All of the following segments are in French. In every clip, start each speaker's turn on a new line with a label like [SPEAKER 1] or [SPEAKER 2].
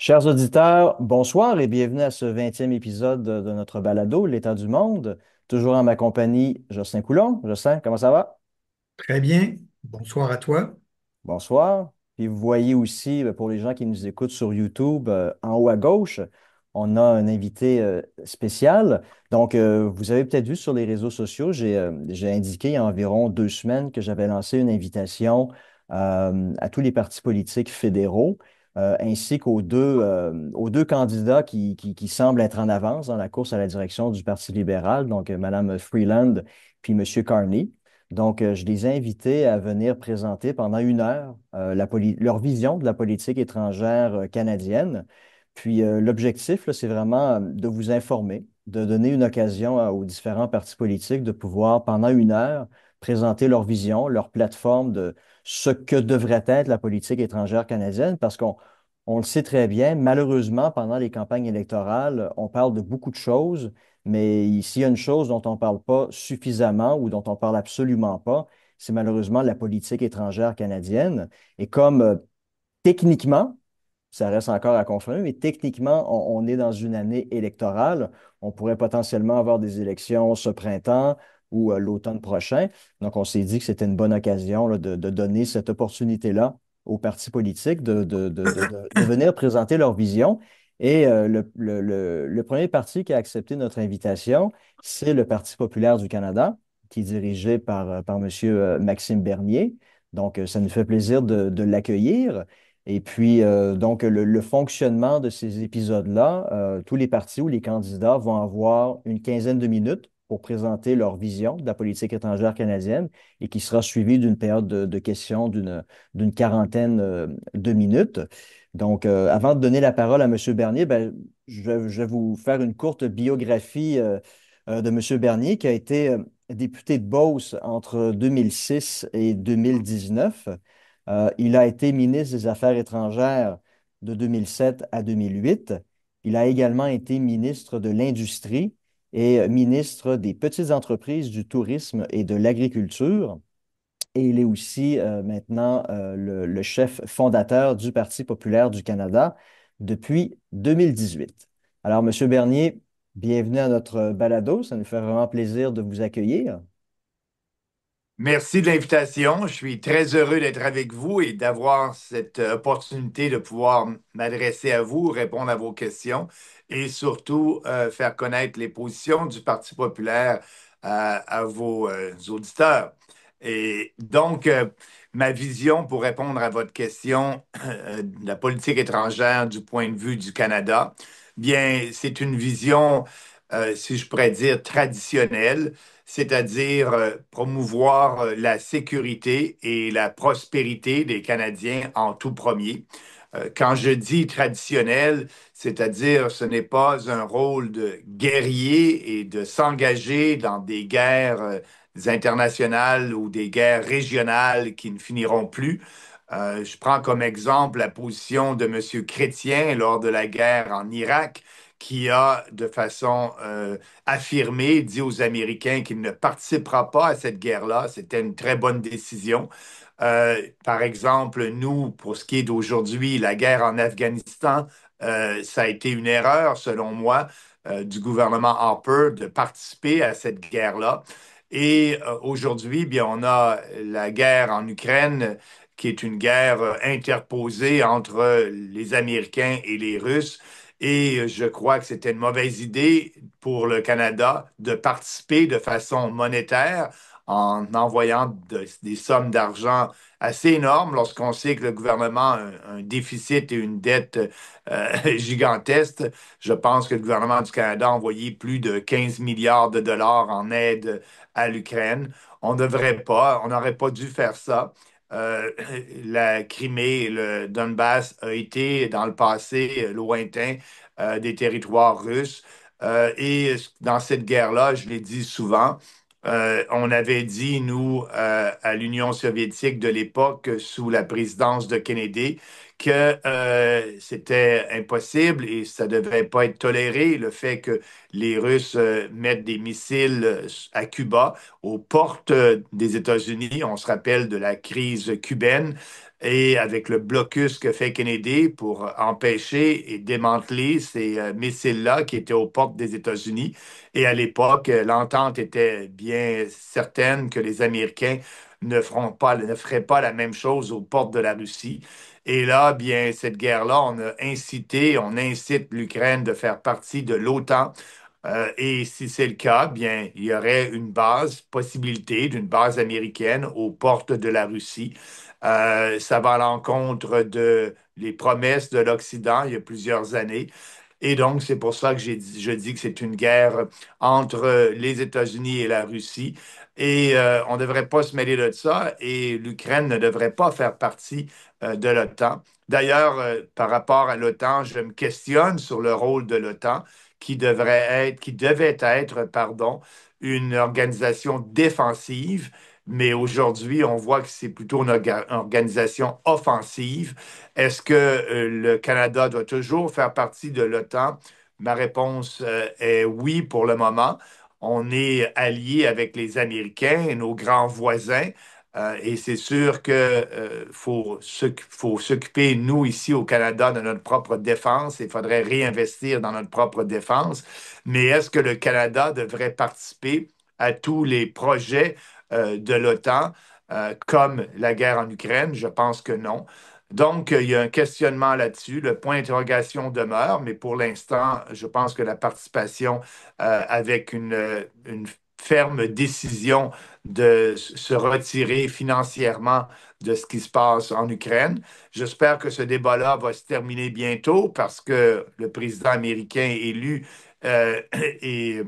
[SPEAKER 1] Chers auditeurs, bonsoir et bienvenue à ce 20e épisode de notre balado, L'État du monde. Toujours en ma compagnie, Jocelyn Coulon. Jocelyn, comment ça va?
[SPEAKER 2] Très bien. Bonsoir à toi.
[SPEAKER 1] Bonsoir. Puis vous voyez aussi, pour les gens qui nous écoutent sur YouTube, en haut à gauche, on a un invité spécial. Donc, vous avez peut-être vu sur les réseaux sociaux, j'ai indiqué il y a environ 2 semaines que j'avais lancé une invitation à tous les partis politiques fédéraux, ainsi aux deux candidats qui semblent être en avance dans la course à la direction du Parti libéral, donc Mme Freeland puis M. Carney. Donc, je les ai invités à venir présenter pendant 1 heure leur vision de la politique étrangère canadienne. Puis, l'objectif, là, c'est vraiment de vous informer, de donner une occasion aux différents partis politiques de pouvoir, pendant 1 heure, présenter leur vision, leur plateforme de ce que devrait être la politique étrangère canadienne, parce qu'on le sait très bien, malheureusement, pendant les campagnes électorales, on parle de beaucoup de choses, mais s'il y a une chose dont on ne parle pas suffisamment ou dont on ne parle absolument pas, c'est malheureusement la politique étrangère canadienne. Et comme techniquement, ça reste encore à confirmer, mais techniquement, on est dans une année électorale. On pourrait potentiellement avoir des élections ce printemps ou l'automne prochain. Donc, on s'est dit que c'était une bonne occasion là, de donner cette opportunité-là aux partis politiques de venir présenter leur vision. Et le premier parti qui a accepté notre invitation, c'est le Parti populaire du Canada, qui est dirigé par M. Maxime Bernier. Donc, ça nous fait plaisir de l'accueillir. Et puis, donc, le fonctionnement de ces épisodes-là, tous les partis ou les candidats vont avoir une quinzaine de minutes pour présenter leur vision de la politique étrangère canadienne et qui sera suivie d'une période de questions d'une quarantaine de minutes. Donc, avant de donner la parole à M. Bernier, ben, je vais vous faire une courte biographie de M. Bernier qui a été député de Beauce entre 2006 et 2019. Il a été ministre des Affaires étrangères de 2007 à 2008. Il a également été ministre de l'Industrie et ministre des Petites entreprises, du tourisme et de l'agriculture. Et il est aussi maintenant le chef fondateur du Parti populaire du Canada depuis 2018. Alors, Monsieur Bernier, bienvenue à notre balado. Ça nous fait vraiment plaisir de vous accueillir.
[SPEAKER 2] Merci de l'invitation. Je suis très heureux d'être avec vous et d'avoir cette opportunité de pouvoir m'adresser à vous, répondre à vos questions et surtout faire connaître les positions du Parti populaire à vos auditeurs. Et donc, ma vision pour répondre à votre question de la politique étrangère du point de vue du Canada, bien, c'est une vision, si je pourrais dire, traditionnelle, c'est-à-dire promouvoir la sécurité et la prospérité des Canadiens en tout premier. Quand je dis traditionnel, c'est-à-dire ce n'est pas un rôle de guerrier et de s'engager dans des guerres internationales ou des guerres régionales qui ne finiront plus. Je prends comme exemple la position de M. Chrétien lors de la guerre en Irak, qui a, de façon affirmée, dit aux Américains qu'il ne participera pas à cette guerre-là. C'était une très bonne décision. Par exemple, nous, pour ce qui est d'aujourd'hui, la guerre en Afghanistan, ça a été une erreur, selon moi, du gouvernement Harper de participer à cette guerre-là. Et aujourd'hui, bien, on a la guerre en Ukraine, qui est une guerre interposée entre les Américains et les Russes. Et je crois que c'était une mauvaise idée pour le Canada de participer de façon monétaire en envoyant des sommes d'argent assez énormes lorsqu'on sait que le gouvernement a un déficit et une dette gigantesque. Je pense que le gouvernement du Canada a envoyé plus de 15 milliards de dollars en aide à l'Ukraine. On ne devrait pas, on n'aurait pas dû faire ça. Euh, la Crimée et le Donbass a été dans le passé lointain des territoires russes. Et dans cette guerre-là, je l'ai dit souvent, on avait dit, nous, à l'Union soviétique de l'époque, sous la présidence de Kennedy, que c'était impossible et ça ne devait pas être toléré, le fait que les Russes mettent des missiles à Cuba, aux portes des États-Unis. On se rappelle de la crise cubaine. et avec le blocus que fait Kennedy pour empêcher et démanteler ces missiles-là qui étaient aux portes des États-Unis. Et à l'époque, l'entente était bien certaine que les Américains ne feraient pas la même chose aux portes de la Russie. Et là, bien, cette guerre-là, on incite l'Ukraine de faire partie de l'OTAN. Et si c'est le cas, bien, il y aurait une base, possibilité d'une base américaine aux portes de la Russie. Ça va à l'encontre de les promesses de l'Occident il y a plusieurs années. Et donc, c'est pour ça que je dis que c'est une guerre entre les États-Unis et la Russie. Et on ne devrait pas se mêler de ça. Et l'Ukraine ne devrait pas faire partie de l'OTAN. D'ailleurs, par rapport à l'OTAN, je me questionne sur le rôle de l'OTAN, qui devait être, pardon, une organisation défensive. Mais aujourd'hui, on voit que c'est plutôt une organisation offensive. Est-ce que le Canada doit toujours faire partie de l'OTAN? Ma réponse est oui pour le moment. On est allié avec les Américains, nos grands voisins, et c'est sûr que faut s'occuper, nous, ici au Canada, de notre propre défense. Il faudrait réinvestir dans notre propre défense. Mais est-ce que le Canada devrait participer à tous les projets de l'OTAN, comme la guerre en Ukraine? Je pense que non. Donc, il y a un questionnement là-dessus. Le point d'interrogation demeure, mais pour l'instant, je pense que la participation avec une ferme décision de se retirer financièrement de ce qui se passe en Ukraine. J'espère que ce débat-là va se terminer bientôt parce que le président américain élu est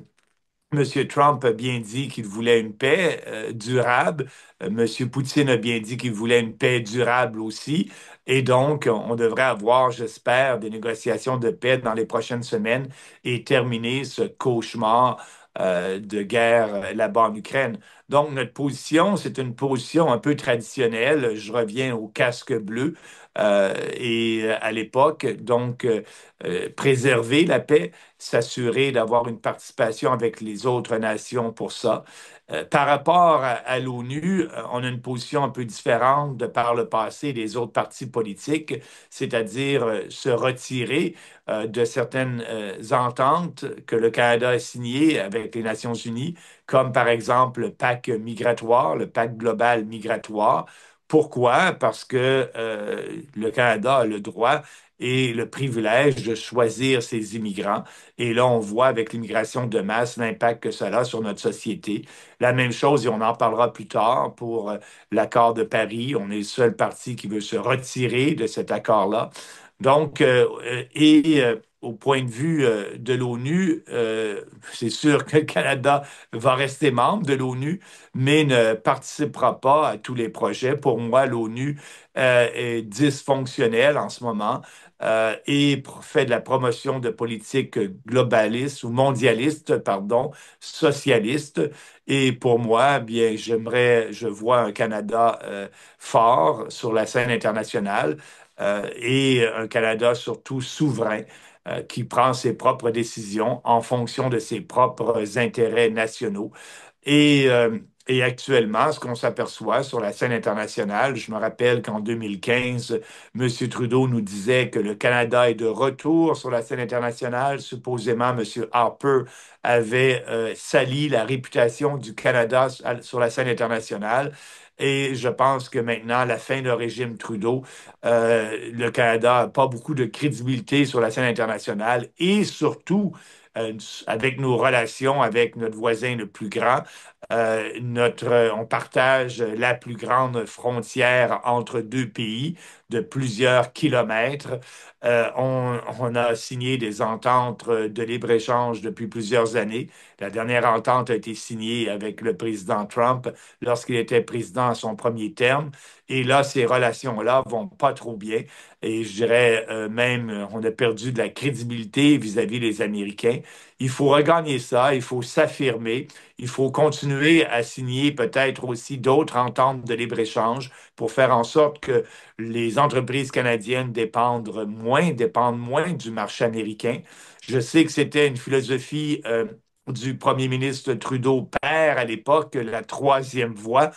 [SPEAKER 2] Monsieur Trump a bien dit qu'il voulait une paix durable. Monsieur Poutine a bien dit qu'il voulait une paix durable aussi. Et donc, on devrait avoir, j'espère, des négociations de paix dans les prochaines semaines et terminer ce cauchemar de guerre là-bas en Ukraine. Donc, notre position, c'est une position un peu traditionnelle. Je reviens au casque bleu et à l'époque, donc, préserver la paix, s'assurer d'avoir une participation avec les autres nations pour ça. Par rapport à l'ONU, on a une position un peu différente de par le passé des autres partis politiques, c'est-à-dire se retirer de certaines ententes que le Canada a signées avec les Nations unies, comme par exemple le pacte migratoire, le pacte global migratoire. Pourquoi? Parce que le Canada a le droit et le privilège de choisir ses immigrants. Et là, on voit avec l'immigration de masse l'impact que cela a sur notre société. La même chose, et on en parlera plus tard, pour l'accord de Paris. On est le seul parti qui veut se retirer de cet accord-là. Donc, au point de vue de l'ONU, c'est sûr que le Canada va rester membre de l'ONU, mais ne participera pas à tous les projets. Pour moi, l'ONU est dysfonctionnelle en ce moment et fait de la promotion de politiques globalistes ou mondialistes, pardon, socialistes. Et pour moi, bien, je vois un Canada fort sur la scène internationale et un Canada surtout souverain qui prend ses propres décisions en fonction de ses propres intérêts nationaux. Et, euh, et actuellement, ce qu'on s'aperçoit sur la scène internationale, je me rappelle qu'en 2015, M. Trudeau nous disait que le Canada est de retour sur la scène internationale. Supposément, M. Harper avait sali la réputation du Canada sur la scène internationale. Et je pense que maintenant, à la fin du régime Trudeau, le Canada n'a pas beaucoup de crédibilité sur la scène internationale et surtout avec nos relations avec notre voisin le plus grand. On partage la plus grande frontière entre deux pays de plusieurs kilomètres. On a signé des ententes de libre-échange depuis plusieurs années. La dernière entente a été signée avec le président Trump lorsqu'il était président à son premier terme. Et là, ces relations-là vont pas trop bien. Et je dirais même, on a perdu de la crédibilité vis-à-vis des Américains. Il faut regagner ça, il faut s'affirmer, il faut continuer à signer peut-être aussi d'autres ententes de libre-échange pour faire en sorte que les entreprises canadiennes dépendent moins du marché américain. Je sais que c'était une philosophie du premier ministre Trudeau père à l'époque la troisième voie.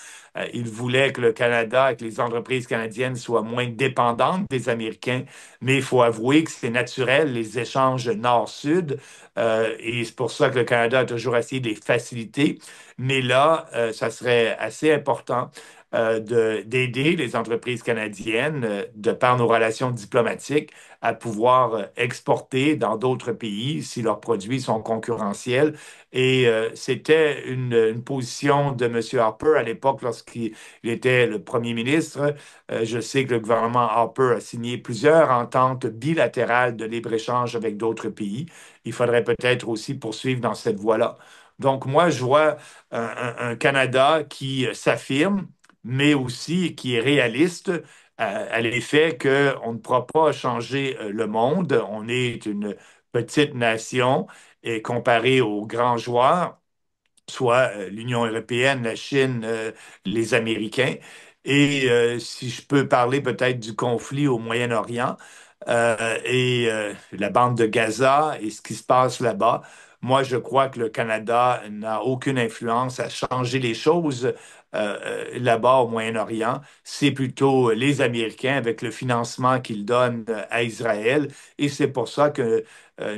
[SPEAKER 2] Il voulait que le Canada, que les entreprises canadiennes soient moins dépendantes des Américains, mais il faut avouer que c'est naturel, les échanges nord-sud, et c'est pour ça que le Canada a toujours essayé de les faciliter. Mais là, ça serait assez important d'aider les entreprises canadiennes, de par nos relations diplomatiques, à pouvoir exporter dans d'autres pays si leurs produits sont concurrentiels. Et c'était une position de M. Harper à l'époque lorsqu'il était le premier ministre. Je sais que le gouvernement Harper a signé plusieurs ententes bilatérales de libre-échange avec d'autres pays. Il faudrait peut-être aussi poursuivre dans cette voie-là. Donc, moi, je vois un Canada qui s'affirme, mais aussi qui est réaliste à l'effet qu'on ne pourra pas changer le monde. On est une petite nation et comparé aux grands joueurs, soit l'Union européenne, la Chine, les Américains. Et si je peux parler peut-être du conflit au Moyen-Orient et la bande de Gaza et ce qui se passe là-bas, moi, je crois que le Canada n'a aucune influence à changer les choses là-bas au Moyen-Orient. C'est plutôt les Américains avec le financement qu'ils donnent à Israël. Et c'est pour ça que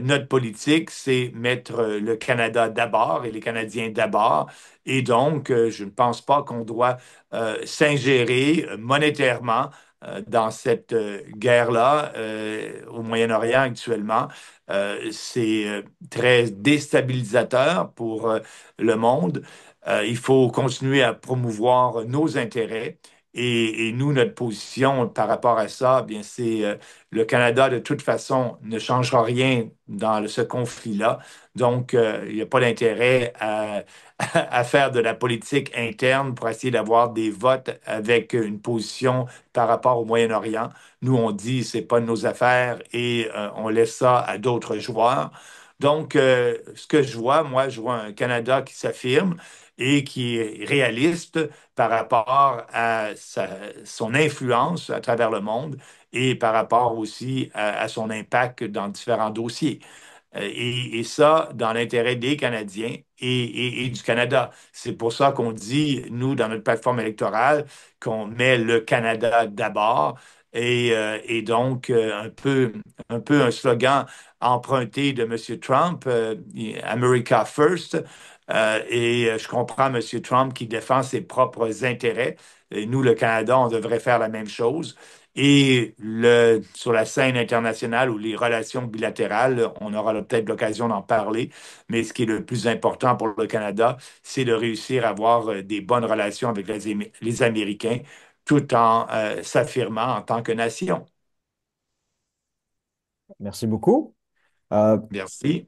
[SPEAKER 2] notre politique, c'est mettre le Canada d'abord et les Canadiens d'abord. Et donc, je ne pense pas qu'on doit s'ingérer monétairement dans cette guerre-là au Moyen-Orient actuellement. C'est très déstabilisateur pour le monde. Il faut continuer à promouvoir nos intérêts. Et nous, notre position par rapport à ça, bien, c'est le Canada, de toute façon, ne changera rien dans ce conflit-là. Donc, il n'y a pas d'intérêt à faire de la politique interne pour essayer d'avoir des votes avec une position par rapport au Moyen-Orient. Nous, on dit, c'est pas de nos affaires et on laisse ça à d'autres joueurs. Donc, ce que je vois, moi, je vois un Canada qui s'affirme et qui est réaliste par rapport à son influence à travers le monde et par rapport aussi à son impact dans différents dossiers. Et ça, dans l'intérêt des Canadiens et du Canada. C'est pour ça qu'on dit, nous, dans notre plateforme électorale, qu'on met le Canada d'abord. Et donc, un peu un slogan emprunté de M. Trump, America First. Et je comprends M. Trump qui défend ses propres intérêts. Et nous, le Canada, on devrait faire la même chose. Et sur la scène internationale ou les relations bilatérales, on aura peut-être l'occasion d'en parler, mais ce qui est le plus important pour le Canada, c'est de réussir à avoir des bonnes relations avec les Américains tout en s'affirmant en tant que nation.
[SPEAKER 1] Merci beaucoup. Euh,
[SPEAKER 2] Merci.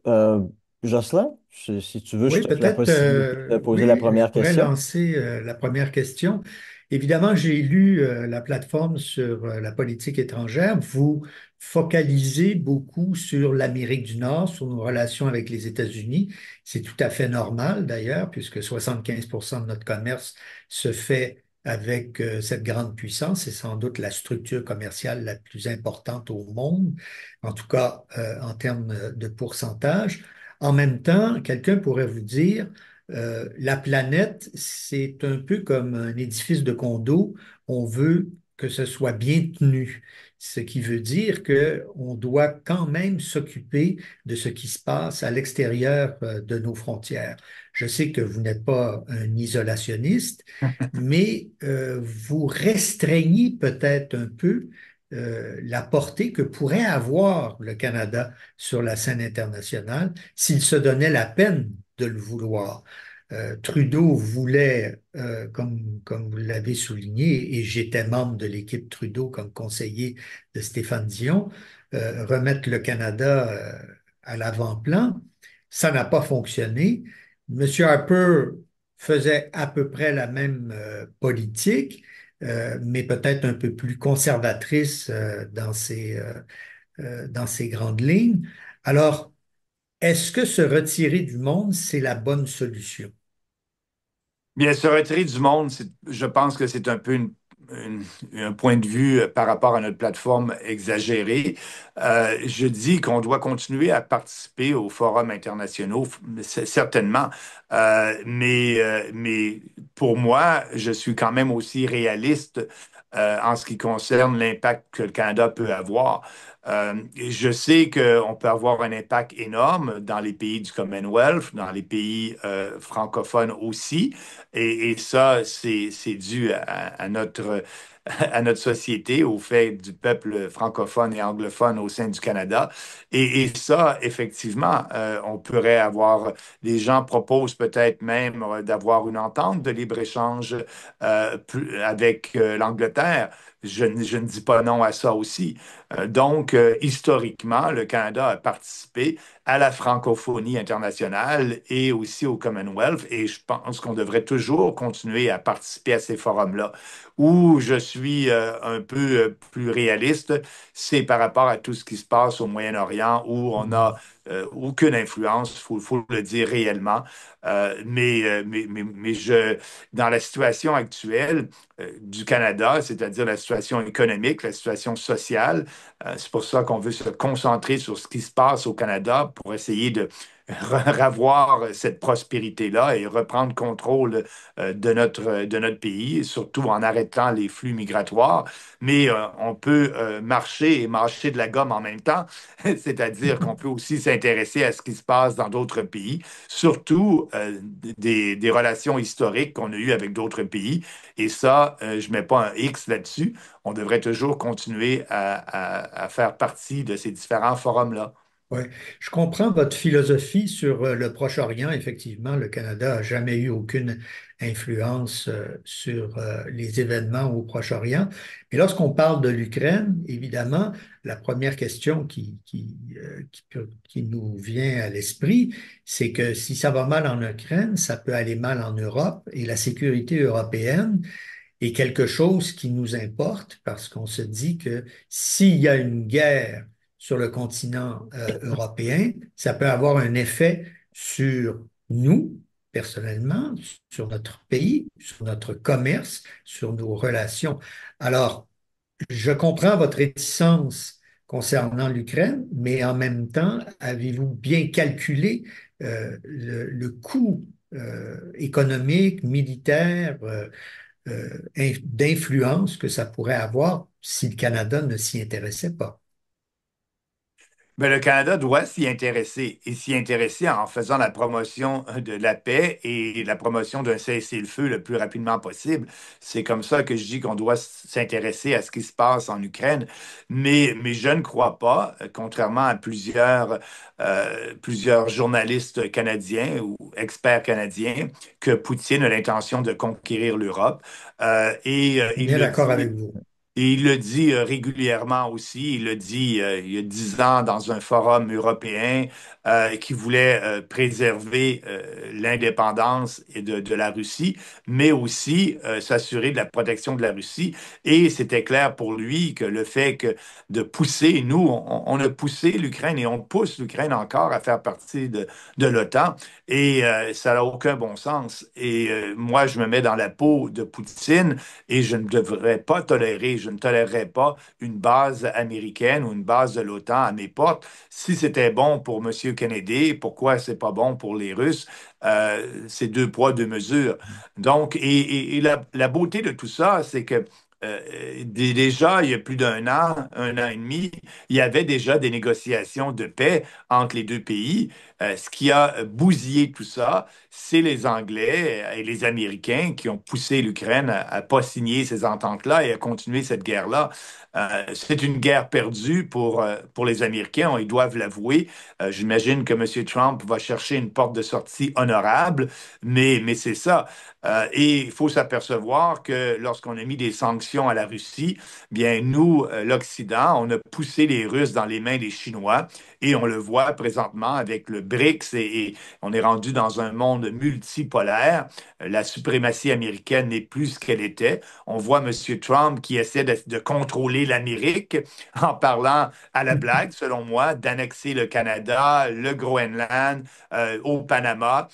[SPEAKER 1] euh, Jocelyn, si tu veux, je
[SPEAKER 3] Oui,
[SPEAKER 1] te laisse la
[SPEAKER 3] peut-être,
[SPEAKER 1] possibilité de poser la
[SPEAKER 3] oui, je
[SPEAKER 1] première
[SPEAKER 3] pourrais
[SPEAKER 1] question.
[SPEAKER 3] lancer la première question. Évidemment, j'ai lu la plateforme sur la politique étrangère. Vous focalisez beaucoup sur l'Amérique du Nord, sur nos relations avec les États-Unis. C'est tout à fait normal d'ailleurs, puisque 75% de notre commerce se fait avec cette grande puissance. C'est sans doute la structure commerciale la plus importante au monde, en tout cas en termes de pourcentage. En même temps, quelqu'un pourrait vous dire, la planète, c'est un peu comme un édifice de condo. On veut que ce soit bien tenu, ce qui veut dire qu'on doit quand même s'occuper de ce qui se passe à l'extérieur de nos frontières. Je sais que vous n'êtes pas un isolationniste, mais vous restreignez peut-être un peu la portée que pourrait avoir le Canada sur la scène internationale s'il se donnait la peine de le vouloir. Trudeau voulait, comme vous l'avez souligné, et j'étais membre de l'équipe Trudeau comme conseiller de Stéphane Dion, remettre le Canada à l'avant-plan. Ça n'a pas fonctionné. Monsieur Harper faisait à peu près la même politique, mais peut-être un peu plus conservatrice dans ses grandes lignes. Alors, est-ce que se retirer du monde, c'est la bonne solution?
[SPEAKER 2] Bien, se retirer du monde, je pense que c'est un peu un point de vue par rapport à notre plateforme exagéré. Je dis qu'on doit continuer à participer aux forums internationaux, certainement. Mais pour moi, je suis quand même aussi réaliste en ce qui concerne l'impact que le Canada peut avoir. Je sais qu'on peut avoir un impact énorme dans les pays du Commonwealth, dans les pays francophones aussi, et ça, c'est dû à notre, à notre société, au fait du peuple francophone et anglophone au sein du Canada. Et ça, effectivement, on pourrait avoir, les gens proposent peut-être même d'avoir une entente de libre-échange avec l'Angleterre. Je ne dis pas non à ça aussi. Donc, historiquement, le Canada a participé à la francophonie internationale et aussi au Commonwealth, et je pense qu'on devrait toujours continuer à participer à ces forums-là. Où je suis un peu plus réaliste, c'est par rapport à tout ce qui se passe au Moyen-Orient, où on n'a aucune influence, faut le dire réellement. Dans la situation actuelle du Canada, c'est-à-dire la situation économique, la situation sociale, c'est pour ça qu'on veut se concentrer sur ce qui se passe au Canada pour essayer de revoir cette prospérité-là et reprendre contrôle de notre pays, surtout en arrêtant les flux migratoires. Mais on peut marcher et mâcher de la gomme en même temps, c'est-à-dire qu'on peut aussi s'intéresser à ce qui se passe dans d'autres pays, surtout des relations historiques qu'on a eues avec d'autres pays. Et ça, je ne mets pas un X là-dessus. On devrait toujours continuer à faire partie de ces différents forums-là.
[SPEAKER 3] Oui, je comprends votre philosophie sur le Proche-Orient. Effectivement, le Canada n'a jamais eu aucune influence sur les événements au Proche-Orient. Mais lorsqu'on parle de l'Ukraine, évidemment, la première question qui nous vient à l'esprit, c'est que si ça va mal en Ukraine, ça peut aller mal en Europe et la sécurité européenne est quelque chose qui nous importe parce qu'on se dit que s'il y a une guerre sur le continent européen, ça peut avoir un effet sur nous, personnellement, sur notre pays, sur notre commerce, sur nos relations. Alors, je comprends votre réticence concernant l'Ukraine, mais en même temps, avez-vous bien calculé le coût économique, militaire, d'influence que ça pourrait avoir si le Canada ne s'y intéressait pas?
[SPEAKER 2] Mais le Canada doit s'y intéresser et s'y intéresser en faisant la promotion de la paix et la promotion d'un cessez-le-feu le plus rapidement possible. C'est comme ça que je dis qu'on doit s'intéresser à ce qui se passe en Ukraine. Mais je ne crois pas, contrairement à plusieurs journalistes canadiens ou experts canadiens, que Poutine a l'intention de conquérir l'Europe. Il
[SPEAKER 3] Bien
[SPEAKER 2] le
[SPEAKER 3] d'accord
[SPEAKER 2] dit
[SPEAKER 3] avec vous.
[SPEAKER 2] et il le dit régulièrement aussi. Il le dit il y a 10 ans dans un forum européen qui voulait préserver l'indépendance de la Russie, mais aussi s'assurer de la protection de la Russie. Et c'était clair pour lui que le fait que de pousser, nous, on a poussé l'Ukraine et on pousse l'Ukraine encore à faire partie de l'OTAN. Et ça n'a aucun bon sens. Et moi, je me mets dans la peau de Poutine et je ne devrais pas tolérer, je ne tolérerais pas une base américaine ou une base de l'OTAN à mes portes. Si c'était bon pour M. Kennedy, pourquoi c'est pas bon pour les Russes? C'est deux poids, deux mesures. Donc, et la beauté de tout ça, c'est que déjà, il y a plus un an et demi, il y avait déjà des négociations de paix entre les deux pays. Ce qui a bousillé tout ça, c'est les Anglais et les Américains qui ont poussé l'Ukraine à pas signer ces ententes-là et à continuer cette guerre-là. C'est une guerre perdue pour les Américains, ils doivent l'avouer. J'imagine que M. Trump va chercher une porte de sortie honorable, mais c'est ça. Et il faut s'apercevoir que lorsqu'on a mis des sanctions à la Russie, bien nous, l'Occident, on a poussé les Russes dans les mains des Chinois et on le voit présentement avec le BRICS et on est rendu dans un monde multipolaire. La suprématie américaine n'est plus ce qu'elle était. On voit M. Trump qui essaie de contrôler l'Amérique en parlant à la blague, selon moi, d'annexer le Canada, le Groenland, au Panama.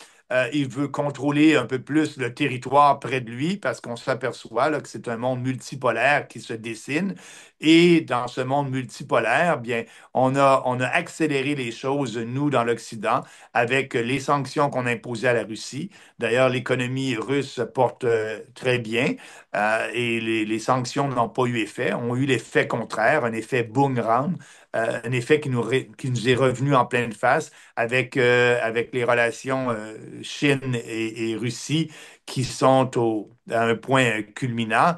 [SPEAKER 2] il veut contrôler un peu plus le territoire près de lui parce qu'on s'aperçoit là, que c'est un monde multipolaire qui se dessine. Et dans ce monde multipolaire, bien, on a accéléré les choses, nous, dans l'Occident, avec les sanctions qu'on a imposées à la Russie. D'ailleurs, l'économie russe se porte très bien et les sanctions n'ont pas eu effet, ont eu l'effet contraire, un effet boomerang, un effet qui nous est revenu en pleine face avec les relations Chine et Russie qui sont à un point culminant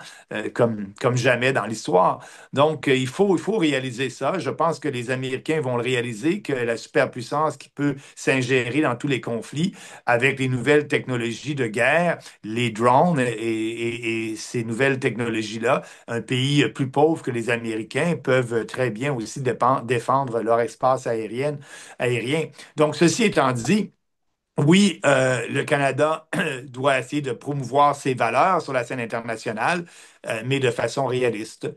[SPEAKER 2] comme jamais dans l'histoire. Donc, il faut réaliser ça. Je pense que les Américains vont le réaliser, que la superpuissance qui peut s'ingérer dans tous les conflits avec les nouvelles technologies de guerre, les drones et ces nouvelles technologies-là, un pays plus pauvre que les Américains peuvent très bien aussi défendre leur espace aérien. Donc, ceci étant dit, oui, le Canada doit essayer de promouvoir ses valeurs sur la scène internationale, mais de façon réaliste.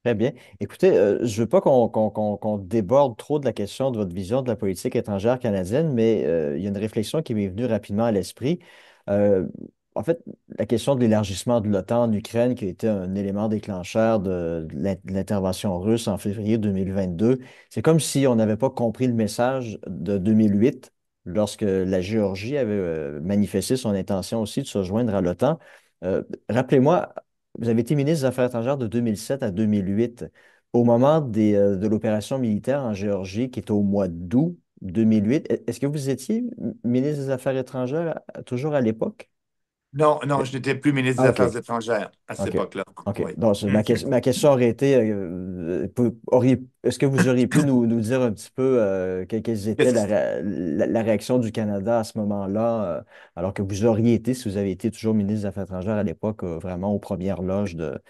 [SPEAKER 1] Très bien. Écoutez, je veux pas qu'on déborde trop de la question de votre vision de la politique étrangère canadienne, mais il y a une réflexion qui m'est venue rapidement à l'esprit. Euh, En fait, la question de l'élargissement de l'OTAN en Ukraine, qui a été un élément déclencheur de l'intervention russe en février 2022, c'est comme si on n'avait pas compris le message de 2008, lorsque la Géorgie avait manifesté son intention aussi de se joindre à l'OTAN. Rappelez-moi, vous avez été ministre des Affaires étrangères de 2007 à 2008. Au moment de l'opération militaire en Géorgie, qui était au mois d'août 2008, est-ce que vous étiez ministre des Affaires étrangères toujours à l'époque?
[SPEAKER 2] Non, non, je n'étais plus ministre des
[SPEAKER 1] Ah, OK.
[SPEAKER 2] Affaires étrangères à cette
[SPEAKER 1] OK.
[SPEAKER 2] époque-là.
[SPEAKER 1] OK.
[SPEAKER 2] Oui.
[SPEAKER 1] Donc, ma question aurait été, est-ce que vous auriez pu nous dire un petit peu quelles étaient
[SPEAKER 2] Qu'est-ce
[SPEAKER 1] la réaction du Canada à ce moment-là, alors que vous auriez été, si vous avez été toujours ministre des Affaires étrangères à l'époque, vraiment aux premières loges de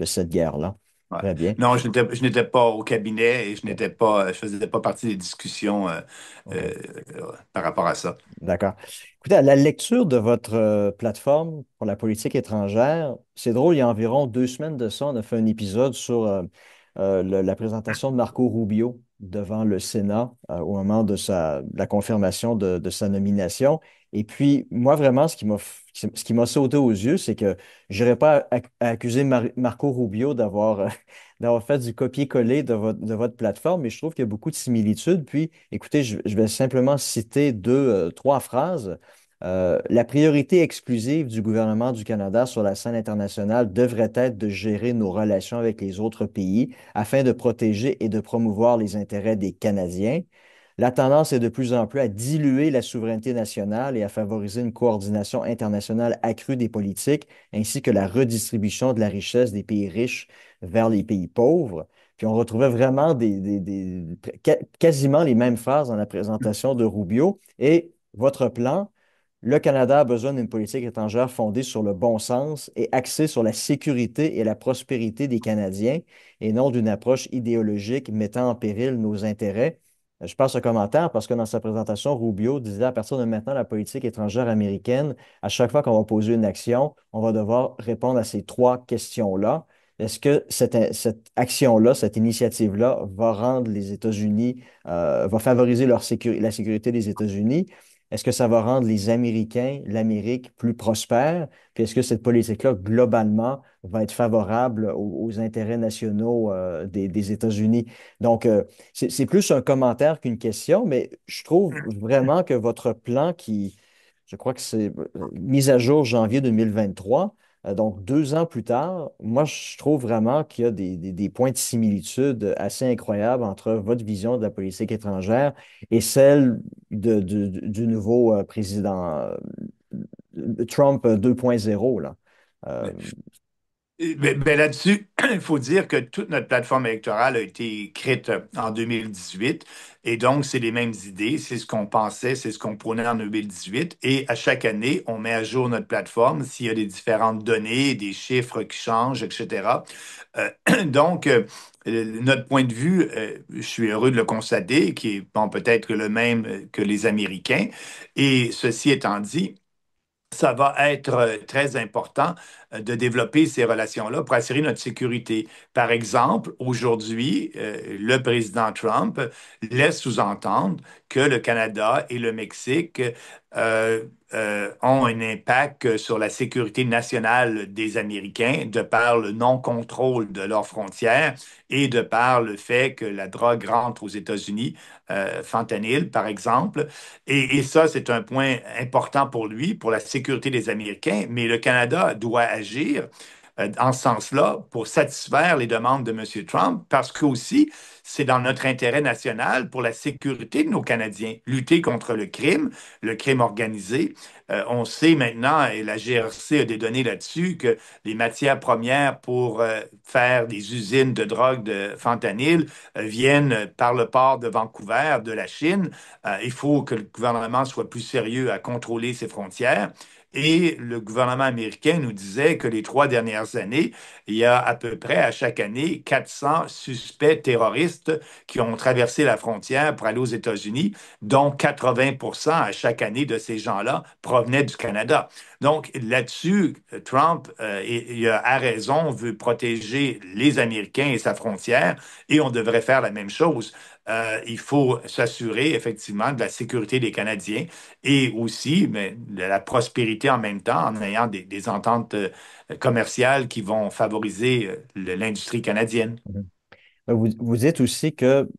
[SPEAKER 1] cette guerre-là?
[SPEAKER 2] Ouais.
[SPEAKER 1] Très bien.
[SPEAKER 2] Non, je n'étais pas au cabinet et
[SPEAKER 1] OK.
[SPEAKER 2] je faisais pas partie des discussions
[SPEAKER 1] OK.
[SPEAKER 2] par rapport à ça.
[SPEAKER 1] D'accord. Écoutez, à la lecture de votre plateforme pour la politique étrangère, c'est drôle, il y a environ 2 semaines de ça, on a fait un épisode sur la présentation de Marco Rubio devant le Sénat au moment de la confirmation de sa nomination. Et puis, moi, vraiment, ce qui m'a sauté aux yeux, c'est que je n'aurais pas à accuser Marco Rubio d'avoir fait du copier-coller de votre plateforme, mais je trouve qu'il y a beaucoup de similitudes. Puis, écoutez, je vais simplement citer trois phrases. La priorité exclusive du gouvernement du Canada sur la scène internationale devrait être de gérer nos relations avec les autres pays afin de protéger et de promouvoir les intérêts des Canadiens. La tendance est de plus en plus à diluer la souveraineté nationale et à favoriser une coordination internationale accrue des politiques, ainsi que la redistribution de la richesse des pays riches vers les pays pauvres. Puis on retrouvait vraiment quasiment les mêmes phrases dans la présentation de Rubio. Et votre plan, le Canada a besoin d'une politique étrangère fondée sur le bon sens et axée sur la sécurité et la prospérité des Canadiens, et non d'une approche idéologique mettant en péril nos intérêts. Je passe un commentaire parce que dans sa présentation, Rubio disait à partir de maintenant, la politique étrangère américaine, à chaque fois qu'on va poser une action, on va devoir répondre à ces trois questions-là. Est-ce que cette action-là, cette initiative-là va rendre les États-Unis, va favoriser la sécurité des États-Unis? Est-ce que ça va rendre les Américains, l'Amérique plus prospère? Puis est-ce que cette politique-là, globalement, va être favorable aux intérêts nationaux des États-Unis? Donc, c'est plus un commentaire qu'une question, mais je trouve vraiment que votre plan je crois que c'est mis à jour janvier 2023, donc 2 ans plus tard, moi, je trouve vraiment qu'il y a des points de similitude assez incroyables entre votre vision de la politique étrangère et celle du nouveau président Trump 2.0, là. Euh,
[SPEAKER 2] Ben là-dessus, il faut dire que toute notre plateforme électorale a été écrite en 2018 et donc c'est les mêmes idées, c'est ce qu'on pensait, c'est ce qu'on prônait en 2018 et à chaque année, on met à jour notre plateforme s'il y a des différentes données, des chiffres qui changent, etc. Euh, donc, notre point de vue, je suis heureux de le constater, qui est bon, peut-être le même que les Américains et ceci étant dit, ça va être très important de développer ces relations-là pour assurer notre sécurité. Par exemple, aujourd'hui, le président Trump laisse sous-entendre que le Canada et le Mexique euh, ont un impact sur la sécurité nationale des Américains de par le non-contrôle de leurs frontières et de par le fait que la drogue rentre aux États-Unis, fentanyl par exemple. Et ça, c'est un point important pour lui, pour la sécurité des Américains, mais le Canada doit agir en ce sens-là pour satisfaire les demandes de M. Trump parce que aussi, c'est dans notre intérêt national pour la sécurité de nos Canadiens, lutter contre le crime organisé. On sait maintenant, et la GRC a des données là-dessus, que les matières premières pour faire des usines de drogue de fentanyl viennent par le port de Vancouver, de la Chine. Il faut que le gouvernement soit plus sérieux à contrôler ses frontières. Et le gouvernement américain nous disait que les 3 dernières années, il y a à peu près à chaque année 400 suspects terroristes qui ont traversé la frontière pour aller aux États-Unis, dont 80% à chaque année de ces gens-là provenaient du Canada. Donc là-dessus, Trump, il a raison, veut protéger les Américains et sa frontière, et on devrait faire la même chose. Il faut s'assurer effectivement de la sécurité des Canadiens et aussi mais, de la prospérité en même temps en ayant des ententes commerciales qui vont favoriser l'industrie canadienne.
[SPEAKER 1] Mhm. Vous dites aussi que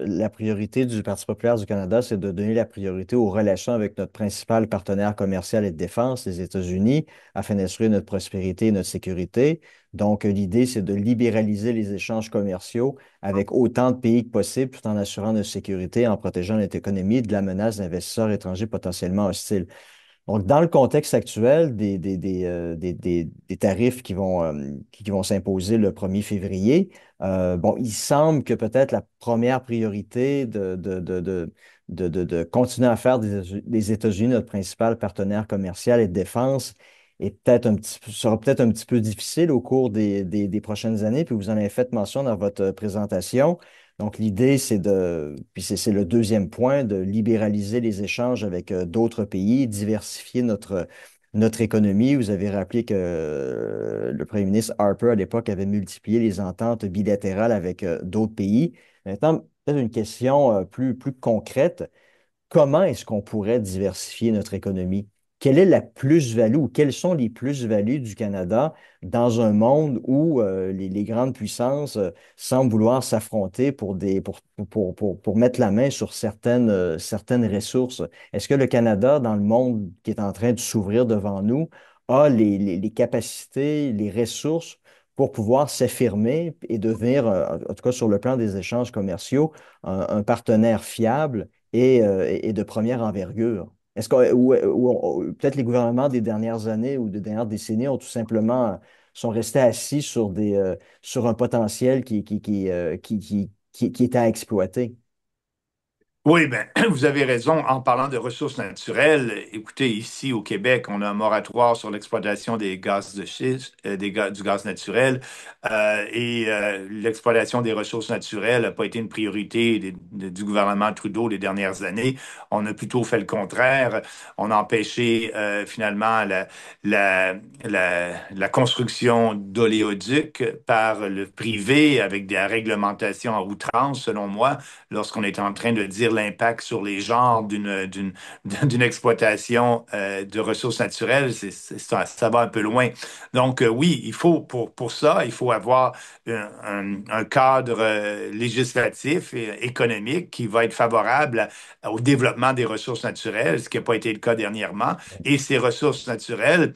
[SPEAKER 1] la priorité du Parti populaire du Canada, c'est de donner la priorité aux relations avec notre principal partenaire commercial et de défense, les États-Unis, afin d'assurer notre prospérité et notre sécurité. Donc, l'idée, c'est de libéraliser les échanges commerciaux avec autant de pays que possible, tout en assurant notre sécurité et en protégeant notre économie de la menace d'investisseurs étrangers potentiellement hostiles. Donc, dans le contexte actuel des tarifs qui vont s'imposer le 1er février, bon, il semble que peut-être la première priorité de continuer à faire des États-Unis notre principal partenaire commercial et de défense sera peut-être un petit peu difficile au cours des prochaines années. Puis vous en avez fait mention dans votre présentation. Donc, l'idée, puis c'est le deuxième point, de libéraliser les échanges avec d'autres pays, diversifier notre économie. Vous avez rappelé que le premier ministre Harper, à l'époque, avait multiplié les ententes bilatérales avec d'autres pays. Maintenant, peut-être une question plus concrète. Comment est-ce qu'on pourrait diversifier notre économie? Quelle est la plus-value ou quelles sont les plus-values du Canada dans un monde où les grandes puissances semblent vouloir s'affronter pour mettre la main sur certaines ressources? Est-ce que le Canada, dans le monde qui est en train de s'ouvrir devant nous, a les capacités, les ressources pour pouvoir s'affirmer et devenir, en tout cas sur le plan des échanges commerciaux, un partenaire fiable et de première envergure? Est-ce que, ou peut-être les gouvernements des dernières années ou des dernières décennies ont tout simplement sont restés assis sur un potentiel qui est à exploiter?
[SPEAKER 2] Oui, ben, vous avez raison. En parlant de ressources naturelles, écoutez, ici au Québec, on a un moratoire sur l'exploitation des gaz de schiste, du gaz naturel, l'exploitation des ressources naturelles n'a pas été une priorité du gouvernement Trudeau les dernières années. On a plutôt fait le contraire. On a empêché finalement la construction d'oléoducs par le privé avec des réglementations en outrance, selon moi lorsqu'on est en train de dire l'impact sur les genres d'une exploitation de ressources naturelles, ça va un peu loin. Donc, oui, il faut, pour ça, il faut avoir un cadre législatif et économique qui va être favorable au développement des ressources naturelles, ce qui n'a pas été le cas dernièrement. Et ces ressources naturelles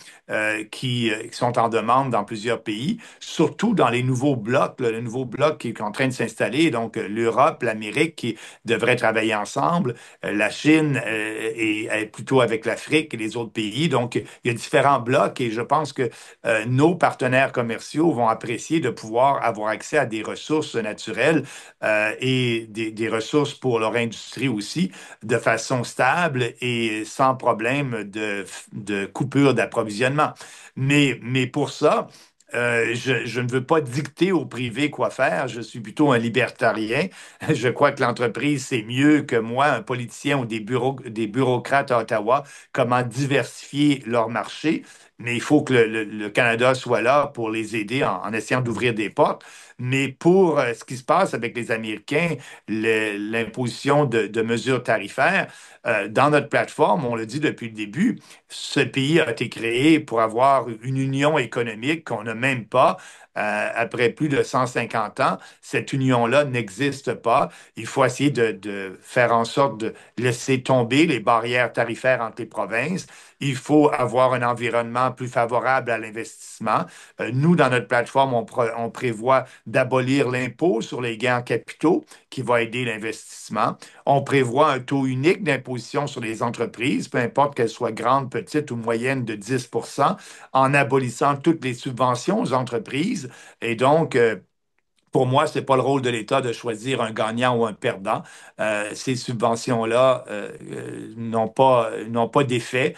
[SPEAKER 2] qui sont en demande dans plusieurs pays, surtout dans les nouveaux blocs, le nouveau bloc qui est en train de s'installer, donc l'Europe, l'Amérique qui devraient travailler ensemble, la Chine est plutôt avec l'Afrique et les autres pays. Donc, il y a différents blocs et je pense que nos partenaires commerciaux vont apprécier de pouvoir avoir accès à des ressources naturelles et des ressources pour leur industrie aussi de façon stable et sans problème de coupure d'approvisionnement. Mais pour ça, je ne veux pas dicter au privé quoi faire. Je suis plutôt un libertarien. Je crois que l'entreprise sait mieux que moi, un politicien ou des bureaucrates à Ottawa, comment diversifier leur marché. mais il faut que le Canada soit là pour les aider en essayant d'ouvrir des portes. Mais pour ce qui se passe avec les Américains, l'imposition de mesures tarifaires, dans notre plateforme, on le dit depuis le début, ce pays a été créé pour avoir une union économique qu'on n'a même pas. Après plus de 150 ans, cette union-là n'existe pas. Il faut essayer de faire en sorte de laisser tomber les barrières tarifaires entre les provinces. Il faut avoir un environnement plus favorable à l'investissement. Nous, dans notre plateforme, on prévoit d'abolir l'impôt sur les gains en capitaux qui va aider l'investissement. On prévoit un taux unique d'imposition sur les entreprises, peu importe qu'elles soient grandes, petites ou moyennes, de 10 en abolissant toutes les subventions aux entreprises. Et donc, pour moi, ce n'est pas le rôle de l'État de choisir un gagnant ou un perdant. Ces subventions-là n'ont pas d'effet.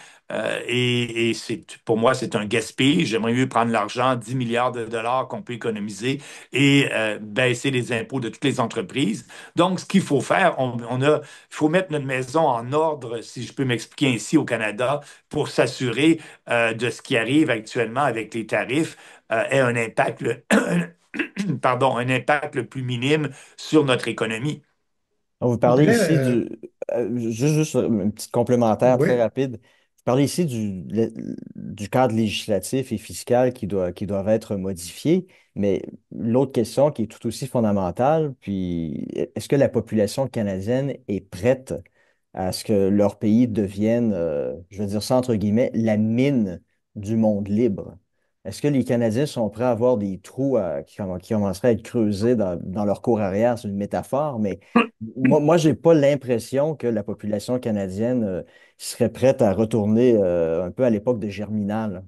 [SPEAKER 2] Pour moi, c'est un gaspillage. J'aimerais mieux prendre l'argent, 10 milliards de dollars qu'on peut économiser et baisser les impôts de toutes les entreprises. Donc, ce qu'il faut faire, il faut mettre notre maison en ordre, si je peux m'expliquer ainsi, au Canada, pour s'assurer de ce qui arrive actuellement avec les tarifs ait un impact, pardon, un impact le plus minime sur notre économie.
[SPEAKER 1] Vous
[SPEAKER 3] Je
[SPEAKER 1] parlez
[SPEAKER 3] voudrais,
[SPEAKER 1] ici juste une petite complémentaire très
[SPEAKER 3] ouais.
[SPEAKER 1] rapide. Vous parlez ici du cadre législatif et fiscal qui doivent être modifiés, mais l'autre question qui est tout aussi fondamentale, puis est-ce que la population canadienne est prête à ce que leur pays devienne, je veux dire ça entre guillemets, la mine du monde libre? Est-ce que les Canadiens sont prêts à avoir des trous qui commenceraient à être creusés dans leur cour arrière? C'est une métaphore, mais moi, j'ai pas l'impression que la population canadienne serait prête à retourner un peu à l'époque de Germinal.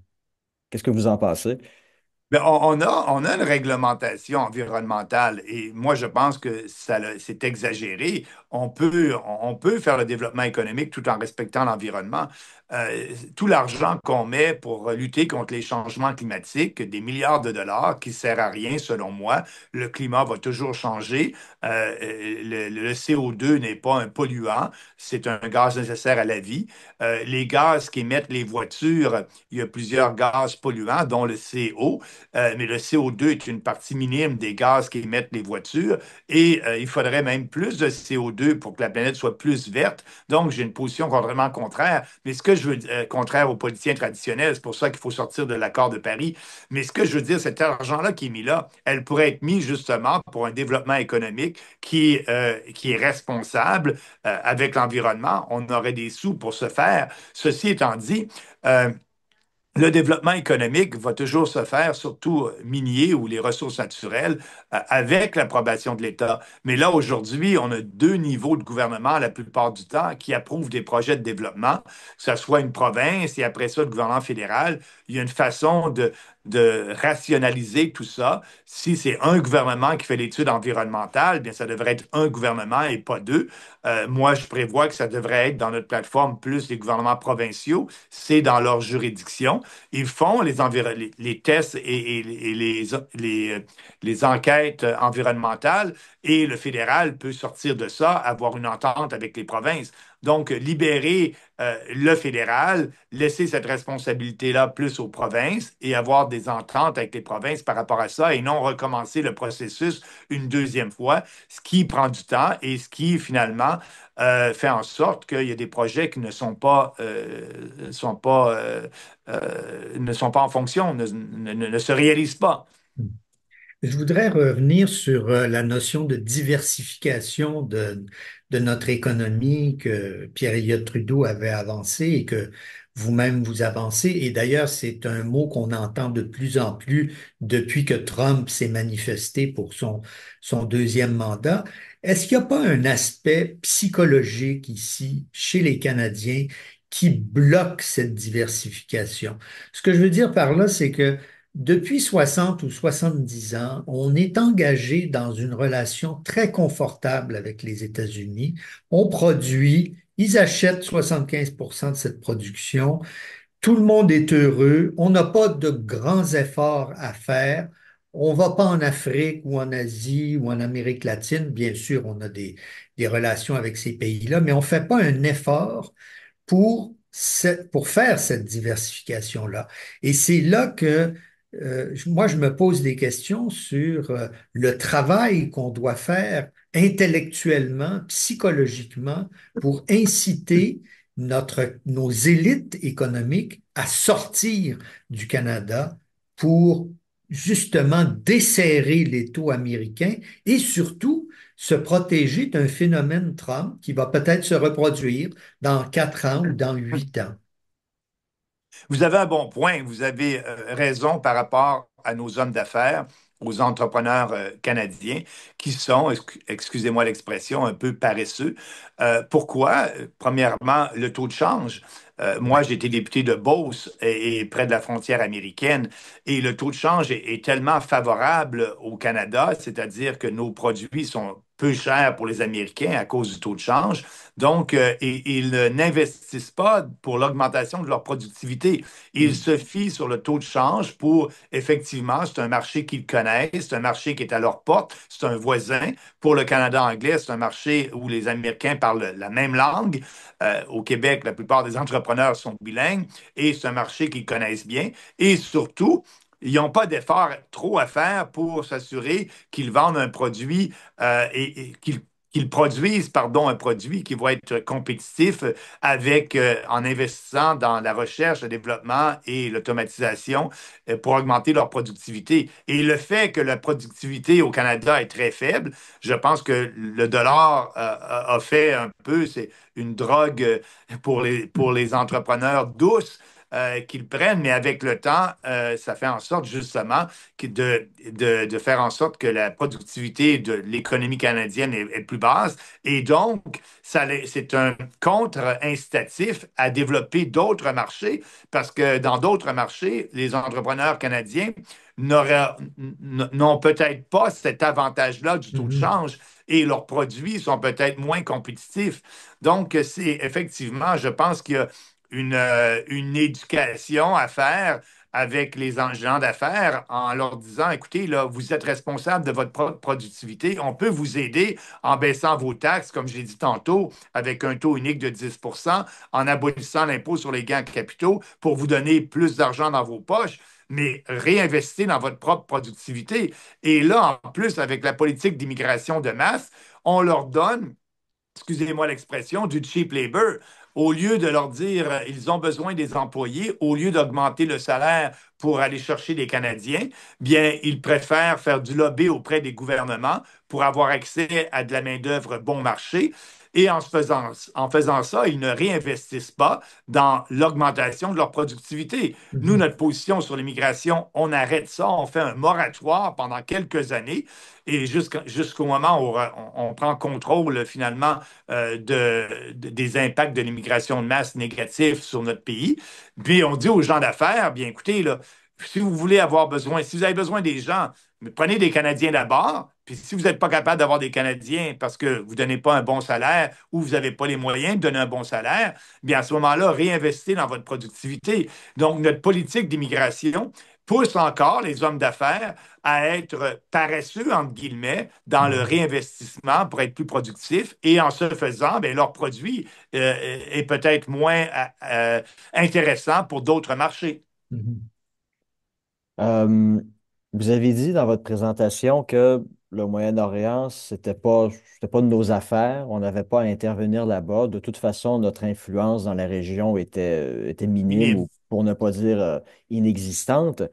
[SPEAKER 1] Qu'est-ce que vous en pensez?
[SPEAKER 2] Ben, on a une réglementation environnementale et moi, je pense que c'est exagéré. On peut faire le développement économique tout en respectant l'environnement. Tout l'argent qu'on met pour lutter contre les changements climatiques, des milliards de dollars qui ne sert à rien, selon moi. Le climat va toujours changer. Le CO2 n'est pas un polluant, c'est un gaz nécessaire à la vie. Les gaz qu'émettent les voitures, il y a plusieurs gaz polluants, dont le CO. Mais le CO2 est une partie minime des gaz qu'émettent les voitures et il faudrait même plus de CO2 pour que la planète soit plus verte. Donc, j'ai une position complètement contraire. Mais ce que je veux dire, contraire aux politiciens traditionnels, c'est pour ça qu'il faut sortir de l'accord de Paris. Mais ce que je veux dire, cet argent-là qui est mis là, elle pourrait être mis justement pour un développement économique qui est responsable avec l'environnement. On aurait des sous pour ce faire. Ceci étant dit, euh, le développement économique va toujours se faire, surtout minier ou les ressources naturelles, avec l'approbation de l'État. Mais là, aujourd'hui, on a deux niveaux de gouvernement la plupart du temps qui approuvent des projets de développement, que ce soit une province et après ça, le gouvernement fédéral. Il y a une façon de rationaliser tout ça. Si c'est un gouvernement qui fait l'étude environnementale, bien, ça devrait être un gouvernement et pas deux. Moi, je prévois que ça devrait être dans notre plateforme plus les gouvernements provinciaux. C'est dans leur juridiction. Ils font les tests les enquêtes environnementales et le fédéral peut sortir de ça, avoir une entente avec les provinces. Donc, libérer le fédéral, laisser cette responsabilité-là plus aux provinces et avoir des ententes avec les provinces par rapport à ça et non recommencer le processus une deuxième fois, ce qui prend du temps et ce qui finalement fait en sorte qu'il y a des projets qui ne sont pas en fonction, ne se réalisent pas.
[SPEAKER 3] Je voudrais revenir sur la notion de diversification de notre économie que Pierre Elliott Trudeau avait avancé et que vous-même vous avancez. Et d'ailleurs, c'est un mot qu'on entend de plus en plus depuis que Trump s'est manifesté pour son deuxième mandat. Est-ce qu'il n'y a pas un aspect psychologique ici, chez les Canadiens, qui bloque cette diversification? Ce que je veux dire par là, c'est que depuis 60 ou 70 ans, on est engagé dans une relation très confortable avec les États-Unis. On produit, ils achètent 75% de cette production. Tout le monde est heureux. On n'a pas de grands efforts à faire. On ne va pas en Afrique ou en Asie ou en Amérique latine. Bien sûr, on a des relations avec ces pays-là, mais on ne fait pas un effort pour pour faire cette diversification-là. Et c'est là que moi, je me pose des questions sur le travail qu'on doit faire intellectuellement, psychologiquement, pour inciter nos élites économiques à sortir du Canada pour justement desserrer les taux américains et surtout se protéger d'un phénomène Trump qui va peut-être se reproduire dans 4 ans ou dans 8 ans.
[SPEAKER 2] Vous avez un bon point. Vous avez raison par rapport à nos hommes d'affaires, aux entrepreneurs canadiens qui sont, excusez-moi l'expression, un peu paresseux. Pourquoi? Premièrement, le taux de change. Moi,
[SPEAKER 3] Ouais.
[SPEAKER 2] j'ai été député de Beauce et près de la frontière américaine, et le taux de change est tellement favorable au Canada, c'est-à-dire que nos produits sont peu chers pour les Américains à cause du taux de change. Donc, ils n'investissent pas pour l'augmentation de leur productivité. Ils
[SPEAKER 3] Mm.
[SPEAKER 2] se fient sur le taux de change pour, effectivement, c'est un marché qu'ils connaissent, c'est un marché qui est à leur porte, c'est un voisin. Pour le Canada anglais, c'est un marché où les Américains parlent la même langue. Au Québec, la plupart des entrepreneurs sont bilingues et c'est un marché qu'ils connaissent bien. Et surtout, ils n'ont pas d'efforts trop à faire pour s'assurer qu'ils vendent un produit et qu'ils produisent, pardon, un produit qui va être compétitif avec, en investissant dans la recherche, le développement et l'automatisation pour augmenter leur productivité. Et le fait que la productivité au Canada est très faible, je pense que le dollar a fait un peu, c'est une drogue pour les entrepreneurs douces qu'ils prennent, mais avec le temps, ça fait en sorte justement de faire en sorte que la productivité de l'économie canadienne est plus basse. Et donc, c'est un contre-incitatif à développer d'autres marchés parce que dans d'autres marchés, les entrepreneurs canadiens n'ont peut-être pas cet avantage-là du taux de
[SPEAKER 3] Mhm.
[SPEAKER 2] change et leurs produits sont peut-être moins compétitifs. Donc, c'est effectivement, je pense qu'il y a une éducation à faire avec les gens d'affaires en leur disant, écoutez, là, vous êtes responsable de votre productivité, on peut vous aider en baissant vos taxes, comme j'ai dit tantôt, avec un taux unique de 10 en abolissant l'impôt sur les gains de capitaux pour vous donner plus d'argent dans vos poches, mais réinvestissez dans votre propre productivité. Et là, en plus, avec la politique d'immigration de masse, on leur donne, excusez-moi l'expression, du cheap labor. Au lieu de leur dire ils ont besoin des employés, au lieu d'augmenter le salaire pour aller chercher des Canadiens, bien, ils préfèrent faire du lobby auprès des gouvernements pour avoir accès à de la main-d'œuvre bon marché. Et en faisant ça, ils ne réinvestissent pas dans l'augmentation de leur productivité. Nous,
[SPEAKER 3] Mhm.
[SPEAKER 2] notre position sur l'immigration, on arrête ça, on fait un moratoire pendant quelques années et jusqu'au moment où on prend contrôle finalement des impacts de l'immigration de masse négatifs sur notre pays. Puis on dit aux gens d'affaires, bien écoutez, là, si vous voulez avoir besoin, si vous avez besoin des gens, prenez des Canadiens d'abord. Puis si vous n'êtes pas capable d'avoir des Canadiens parce que vous ne donnez pas un bon salaire ou vous n'avez pas les moyens de donner un bon salaire, bien à ce moment-là, réinvestissez dans votre productivité. Donc, notre politique d'immigration pousse encore les hommes d'affaires à être paresseux, entre guillemets, dans le
[SPEAKER 3] Mhm.
[SPEAKER 2] réinvestissement pour être plus productifs. Et en se faisant, bien, leur produit est peut-être moins intéressant pour d'autres marchés.
[SPEAKER 3] Mhm.
[SPEAKER 1] Euh, Vous avez dit dans votre présentation que le Moyen-Orient, c'était pas de nos affaires, on n'avait pas à intervenir là-bas. De toute façon, notre influence dans la région était minime
[SPEAKER 2] Minime.
[SPEAKER 1] ou pour ne pas dire inexistante.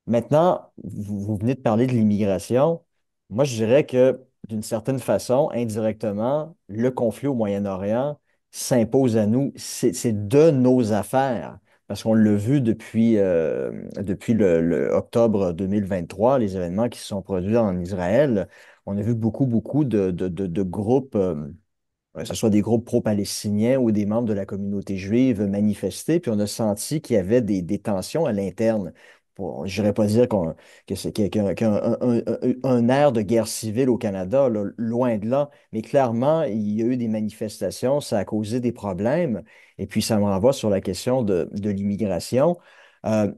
[SPEAKER 1] Maintenant, vous venez de parler de l'immigration. Moi, je dirais que d'une certaine façon, indirectement, le conflit au Moyen-Orient s'impose à nous. C'est de nos affaires. Parce qu'on l'a vu depuis le octobre 2023, les événements qui se sont produits en Israël. On a vu beaucoup de groupes, que ce soit des groupes pro-palestiniens ou des membres de la communauté juive manifester, puis on a senti qu'il y avait des tensions à l'interne. Je n'irais pas dire que c'est qu'il y a un air de guerre civile au Canada, là, loin de là, mais clairement, il y a eu des manifestations, ça a causé des problèmes, et puis ça me renvoie sur la question de l'immigration. Euh,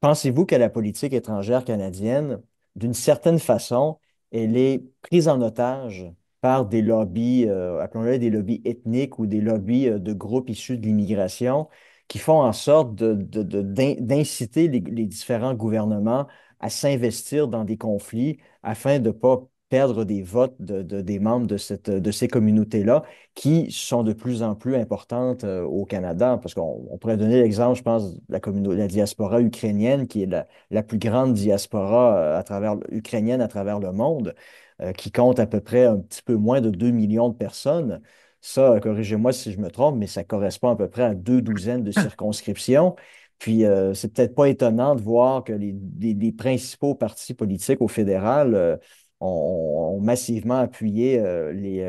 [SPEAKER 1] Pensez-vous que la politique étrangère canadienne, d'une certaine façon, elle est prise en otage par des lobbies, appelons-les des lobbies ethniques ou des lobbies de groupes issus de l'immigration, qui font en sorte d'inciter les différents gouvernements à s'investir dans des conflits afin de ne pas perdre des votes des membres de ces communautés-là qui sont de plus en plus importantes au Canada. Parce qu'on pourrait donner l'exemple, je pense, de la diaspora ukrainienne, qui est la plus grande diaspora ukrainienne à travers le monde, qui compte à peu près un petit peu moins de 2 millions de personnes. Ça, corrigez-moi si je me trompe, mais ça correspond à peu près à deux douzaines de circonscriptions. Puis, c'est peut-être pas étonnant de voir que les principaux partis politiques au fédéral ont massivement appuyé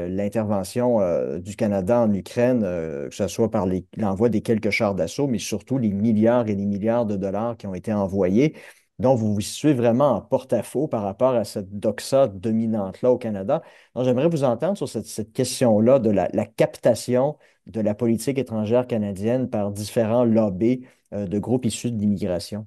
[SPEAKER 1] l'intervention du Canada en Ukraine, que ce soit par l'envoi des quelques chars d'assaut, mais surtout les milliards et les milliards de dollars qui ont été envoyés. Donc, vous vous situez vraiment en porte-à-faux par rapport à cette doxa dominante-là au Canada. Donc, j'aimerais vous entendre sur cette question-là de la captation de la politique étrangère canadienne par différents lobbies de groupes issus de l'immigration.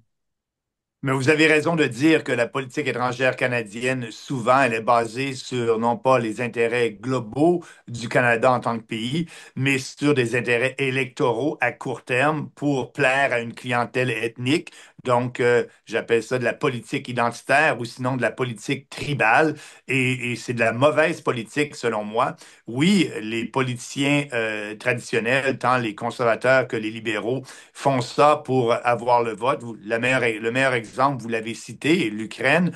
[SPEAKER 2] Mais vous avez raison de dire que la politique étrangère canadienne, souvent, elle est basée sur non pas les intérêts globaux du Canada en tant que pays, mais sur des intérêts électoraux à court terme pour plaire à une clientèle ethnique. Donc, j'appelle ça de la politique identitaire ou sinon de la politique tribale. Et c'est de la mauvaise politique, selon moi. Oui, les politiciens traditionnels, tant les conservateurs que les libéraux, font ça pour avoir le vote. Le meilleur exemple, vous l'avez cité, l'Ukraine.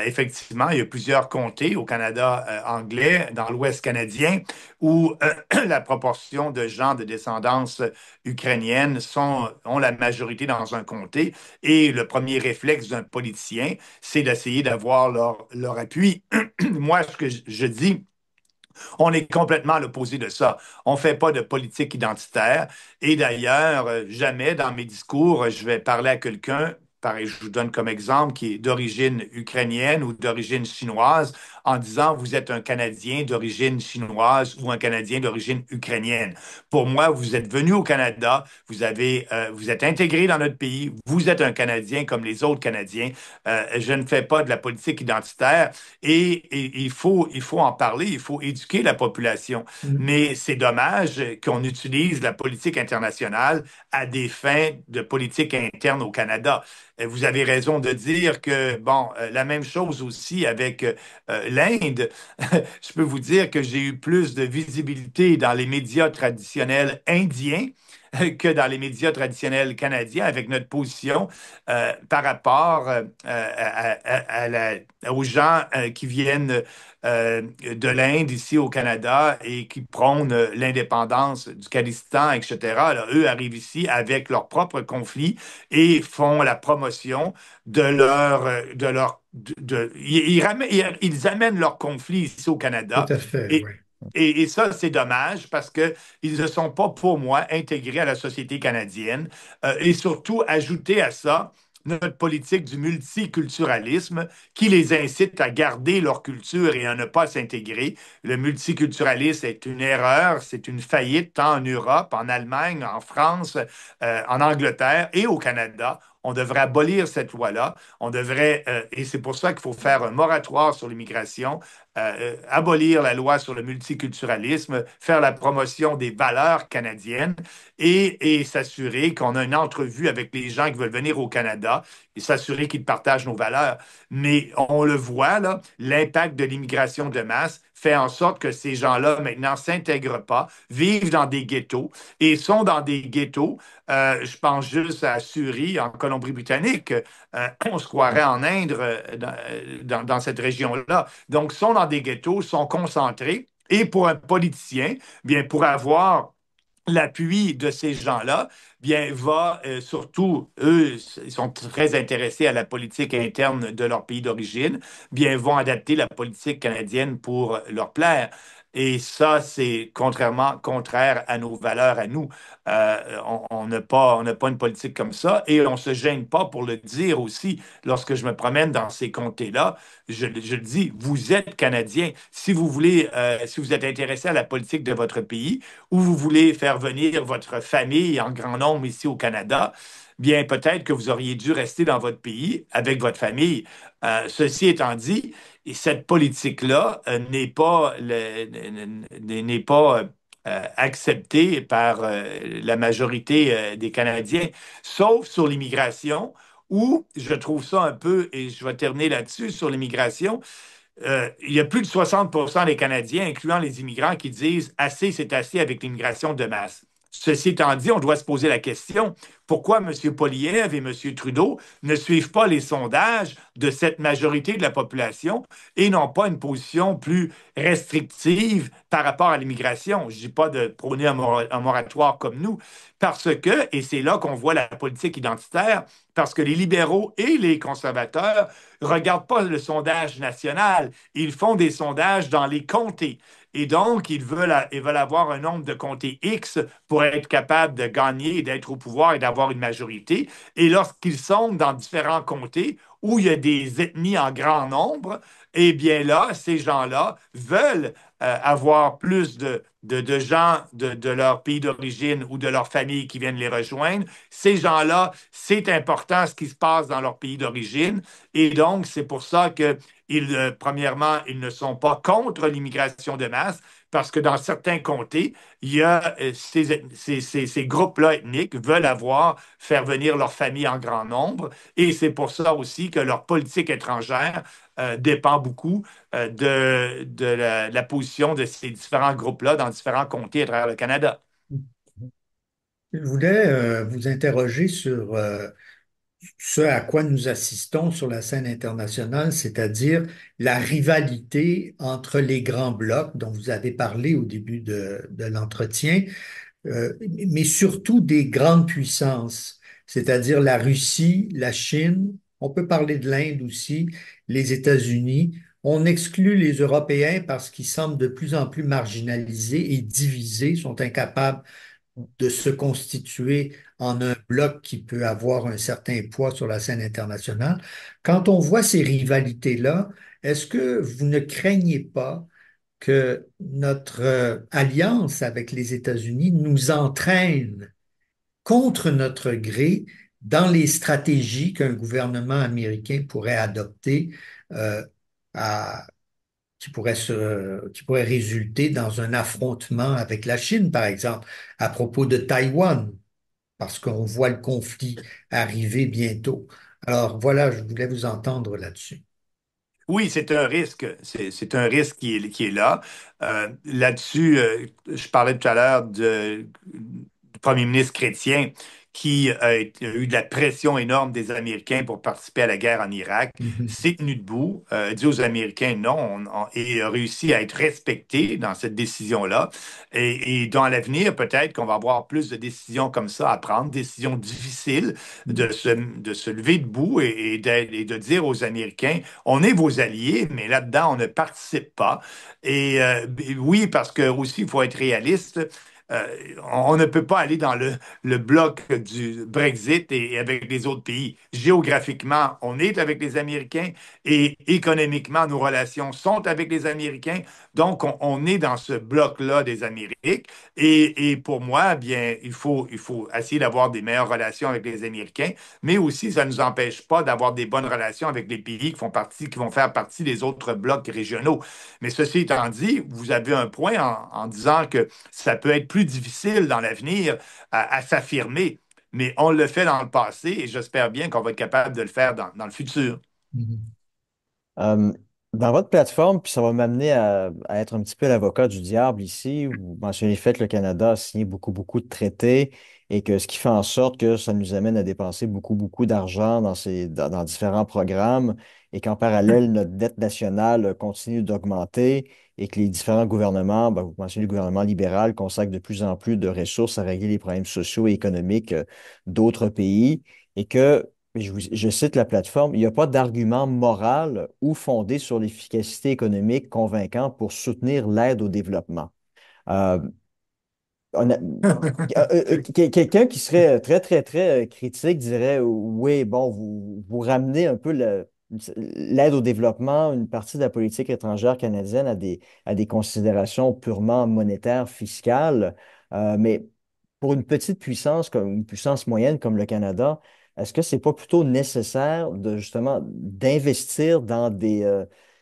[SPEAKER 2] Effectivement, il y a plusieurs comtés au Canada anglais, dans l'Ouest canadien, où la proportion de gens de descendance ukrainienne ont la majorité dans un comté. Et le premier réflexe d'un politicien, c'est d'essayer d'avoir leur appui. Moi, ce que je dis, on est complètement à l'opposé de ça. On ne fait pas de politique identitaire. Et d'ailleurs, jamais dans mes discours, je vais parler à quelqu'un, pareil, je vous donne comme exemple, qui est d'origine ukrainienne ou d'origine chinoise, en disant vous êtes un Canadien d'origine chinoise ou un Canadien d'origine ukrainienne. Pour moi, vous êtes venu au Canada, vous êtes intégré dans notre pays, vous êtes un Canadien comme les autres Canadiens. Je ne fais pas de la politique identitaire et il faut en parler, il faut éduquer la population.
[SPEAKER 3] Mm.
[SPEAKER 2] Mais c'est dommage qu'on utilise la politique internationale à des fins de politique interne au Canada. Vous avez raison de dire que, bon, la même chose aussi avec l'Inde. Je peux vous dire que j'ai eu plus de visibilité dans les médias traditionnels indiens que dans les médias traditionnels canadiens avec notre position par rapport aux gens qui viennent de l'Inde ici au Canada et qui prônent l'indépendance du Khalistan, etc. Alors, eux arrivent ici avec leurs propres conflits et font la promotion ils amènent leurs conflits ici au
[SPEAKER 3] Tout
[SPEAKER 2] Canada
[SPEAKER 3] à fait,
[SPEAKER 2] et
[SPEAKER 3] oui.
[SPEAKER 2] et ça, c'est dommage parce qu'ils ne sont pas, pour moi, intégrés à la société canadienne. Et surtout, ajouter à ça notre politique du multiculturalisme qui les incite à garder leur culture et à ne pas s'intégrer. Le multiculturalisme est une erreur, c'est une faillite tant en Europe, en Allemagne, en France, en Angleterre et au Canada. On devrait abolir cette loi-là. Et c'est pour ça qu'il faut faire un moratoire sur l'immigration, abolir la loi sur le multiculturalisme, faire la promotion des valeurs canadiennes et s'assurer qu'on a une entrevue avec les gens qui veulent venir au Canada et s'assurer qu'ils partagent nos valeurs. Mais on le voit, là, l'impact de l'immigration de masse fait en sorte que ces gens-là, maintenant, s'intègrent pas, vivent dans des ghettos et sont dans des ghettos. Je pense juste à Surrey, en Colombie-Britannique. On se croirait en Inde dans cette région-là. Donc, sont dans des ghettos, sont concentrés. Et pour un politicien, bien, pour avoir l'appui de ces gens-là, bien, surtout, eux, ils sont très intéressés à la politique interne de leur pays d'origine, bien, vont adapter la politique canadienne pour leur plaire. Et ça, c'est contraire à nos valeurs, à nous. On n'a pas une politique comme ça et on ne se gêne pas pour le dire aussi. Lorsque je me promène dans ces comtés-là, je le dis, vous êtes Canadien. Si vous êtes intéressé à la politique de votre pays, ou vous voulez faire venir votre famille en grand nombre ici au Canada, bien peut-être que vous auriez dû rester dans votre pays avec votre famille. Ceci étant dit, et cette politique-là n'est pas acceptée par la majorité des Canadiens, sauf sur l'immigration, où je trouve ça un peu, et je vais terminer là-dessus, sur l'immigration, il y a plus de 60% des Canadiens, incluant les immigrants, qui disent assez, c'est assez avec l'immigration de masse. Ceci étant dit, on doit se poser la question, pourquoi M. Poilievre et M. Trudeau ne suivent pas les sondages de cette majorité de la population et n'ont pas une position plus restrictive par rapport à l'immigration? Je ne dis pas de prôner un moratoire comme nous, parce que, et c'est là qu'on voit la politique identitaire, parce que les libéraux et les conservateurs ne regardent pas le sondage national, ils font des sondages dans les comtés. Et donc, ils veulent avoir un nombre de comtés X pour être capables de gagner, d'être au pouvoir et d'avoir une majorité. Et lorsqu'ils sont dans différents comtés où il y a des ethnies en grand nombre, eh bien là, ces gens-là veulent avoir plus de gens de leur pays d'origine ou de leur famille qui viennent les rejoindre. Ces gens-là, c'est important ce qui se passe dans leur pays d'origine. Et donc, c'est pour ça que, premièrement, ils ne sont pas contre l'immigration de masse, parce que dans certains comtés, il y a ces groupes-là ethniques veulent faire venir leur famille en grand nombre. Et c'est pour ça aussi que leur politique étrangère dépend beaucoup de la position de ces différents groupes-là dans différents comtés à travers le Canada.
[SPEAKER 3] Je voulais vous interroger sur ce à quoi nous assistons sur la scène internationale, c'est-à-dire la rivalité entre les grands blocs dont vous avez parlé au début de l'entretien, mais surtout des grandes puissances, c'est-à-dire la Russie, la Chine, on peut parler de l'Inde aussi, les États-Unis. On exclut les Européens parce qu'ils semblent de plus en plus marginalisés et divisés, sont incapables de se constituer en un bloc qui peut avoir un certain poids sur la scène internationale. Quand on voit ces rivalités-là, est-ce que vous ne craignez pas que notre alliance avec les États-Unis nous entraîne contre notre gré dans les stratégies qu'un gouvernement américain pourrait adopter, euh, à- qui pourrait résulter dans un affrontement avec la Chine, par exemple, à propos de Taïwan, parce qu'on voit le conflit arriver bientôt. Alors voilà, je voulais vous entendre là-dessus.
[SPEAKER 2] Oui, c'est un risque. C'est un risque qui est là. Là-dessus, je parlais tout à l'heure du premier ministre chrétien qui a eu de la pression énorme des Américains pour participer à la guerre en Irak.
[SPEAKER 3] Mhm.
[SPEAKER 2] S'est tenu debout, dit aux Américains non, et a réussi à être respecté dans cette décision-là. Et dans l'avenir, peut-être qu'on va avoir plus de décisions comme ça à prendre, décisions difficiles de se lever debout et de dire aux Américains, on est vos alliés, mais là-dedans, on ne participe pas. Et oui, parce que aussi, il faut être réaliste. Euh, on ne peut pas aller dans le bloc du Brexit et avec les autres pays. Géographiquement, on est avec les Américains et économiquement, nos relations sont avec les Américains. Donc, on est dans ce bloc-là des Amériques. Et pour moi, bien, il faut essayer d'avoir des meilleures relations avec les Américains, mais aussi, ça ne nous empêche pas d'avoir des bonnes relations avec les pays qui vont faire partie des autres blocs régionaux. Mais ceci étant dit, vous avez un point en disant que ça peut être plus difficile dans l'avenir à s'affirmer, mais on le fait dans le passé et j'espère bien qu'on va être capable de le faire dans le futur.
[SPEAKER 3] Mhm.
[SPEAKER 1] Euh, Dans votre plateforme, puis ça va m'amener à être un petit peu l'avocat du diable ici. Vous mentionnez le fait que le Canada a signé beaucoup, beaucoup de traités et que ce qui fait en sorte que ça nous amène à dépenser beaucoup, beaucoup d'argent dans différents programmes et qu'en parallèle, notre dette nationale continue d'augmenter et que les différents gouvernements, ben, vous mentionnez le gouvernement libéral, consacre de plus en plus de ressources à régler les problèmes sociaux et économiques d'autres pays et que je cite la plateforme, il n'y a pas d'argument moral ou fondé sur l'efficacité économique convaincant pour soutenir l'aide au développement. Euh, Quelqu'un qui serait très, très, très critique dirait, oui, bon, vous ramenez un peu l'aide au développement, une partie de la politique étrangère canadienne à des considérations purement monétaires, fiscales, mais pour une petite puissance, comme une puissance moyenne comme le Canada, est-ce que c'est pas plutôt nécessaire de justement d'investir dans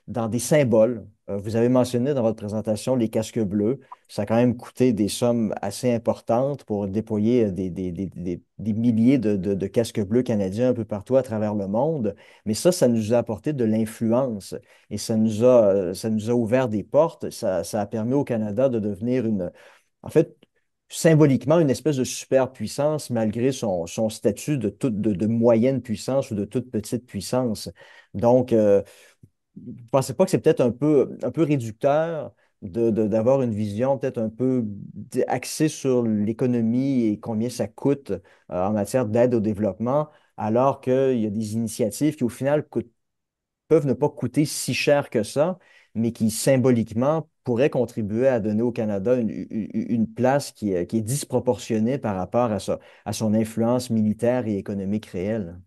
[SPEAKER 1] dans des symboles. Vous avez mentionné dans votre présentation les casques bleus. Ça a quand même coûté des sommes assez importantes pour déployer des milliers de casques bleus canadiens un peu partout à travers le monde. Mais ça nous a apporté de l'influence et ça nous a ouvert des portes. Ça a permis au Canada de devenir en fait, symboliquement, une espèce de superpuissance malgré son statut de moyenne puissance ou de toute petite puissance. Donc, vous ne pensez pas que c'est peut-être un peu réducteur d'avoir une vision peut-être un peu axée sur l'économie et combien ça coûte en matière d'aide au développement, alors qu'il y a des initiatives qui, au final, peuvent ne pas coûter si cher que ça, mais qui symboliquement pourraient contribuer à donner au Canada une place qui est disproportionnée par rapport à son influence militaire et économique réelle.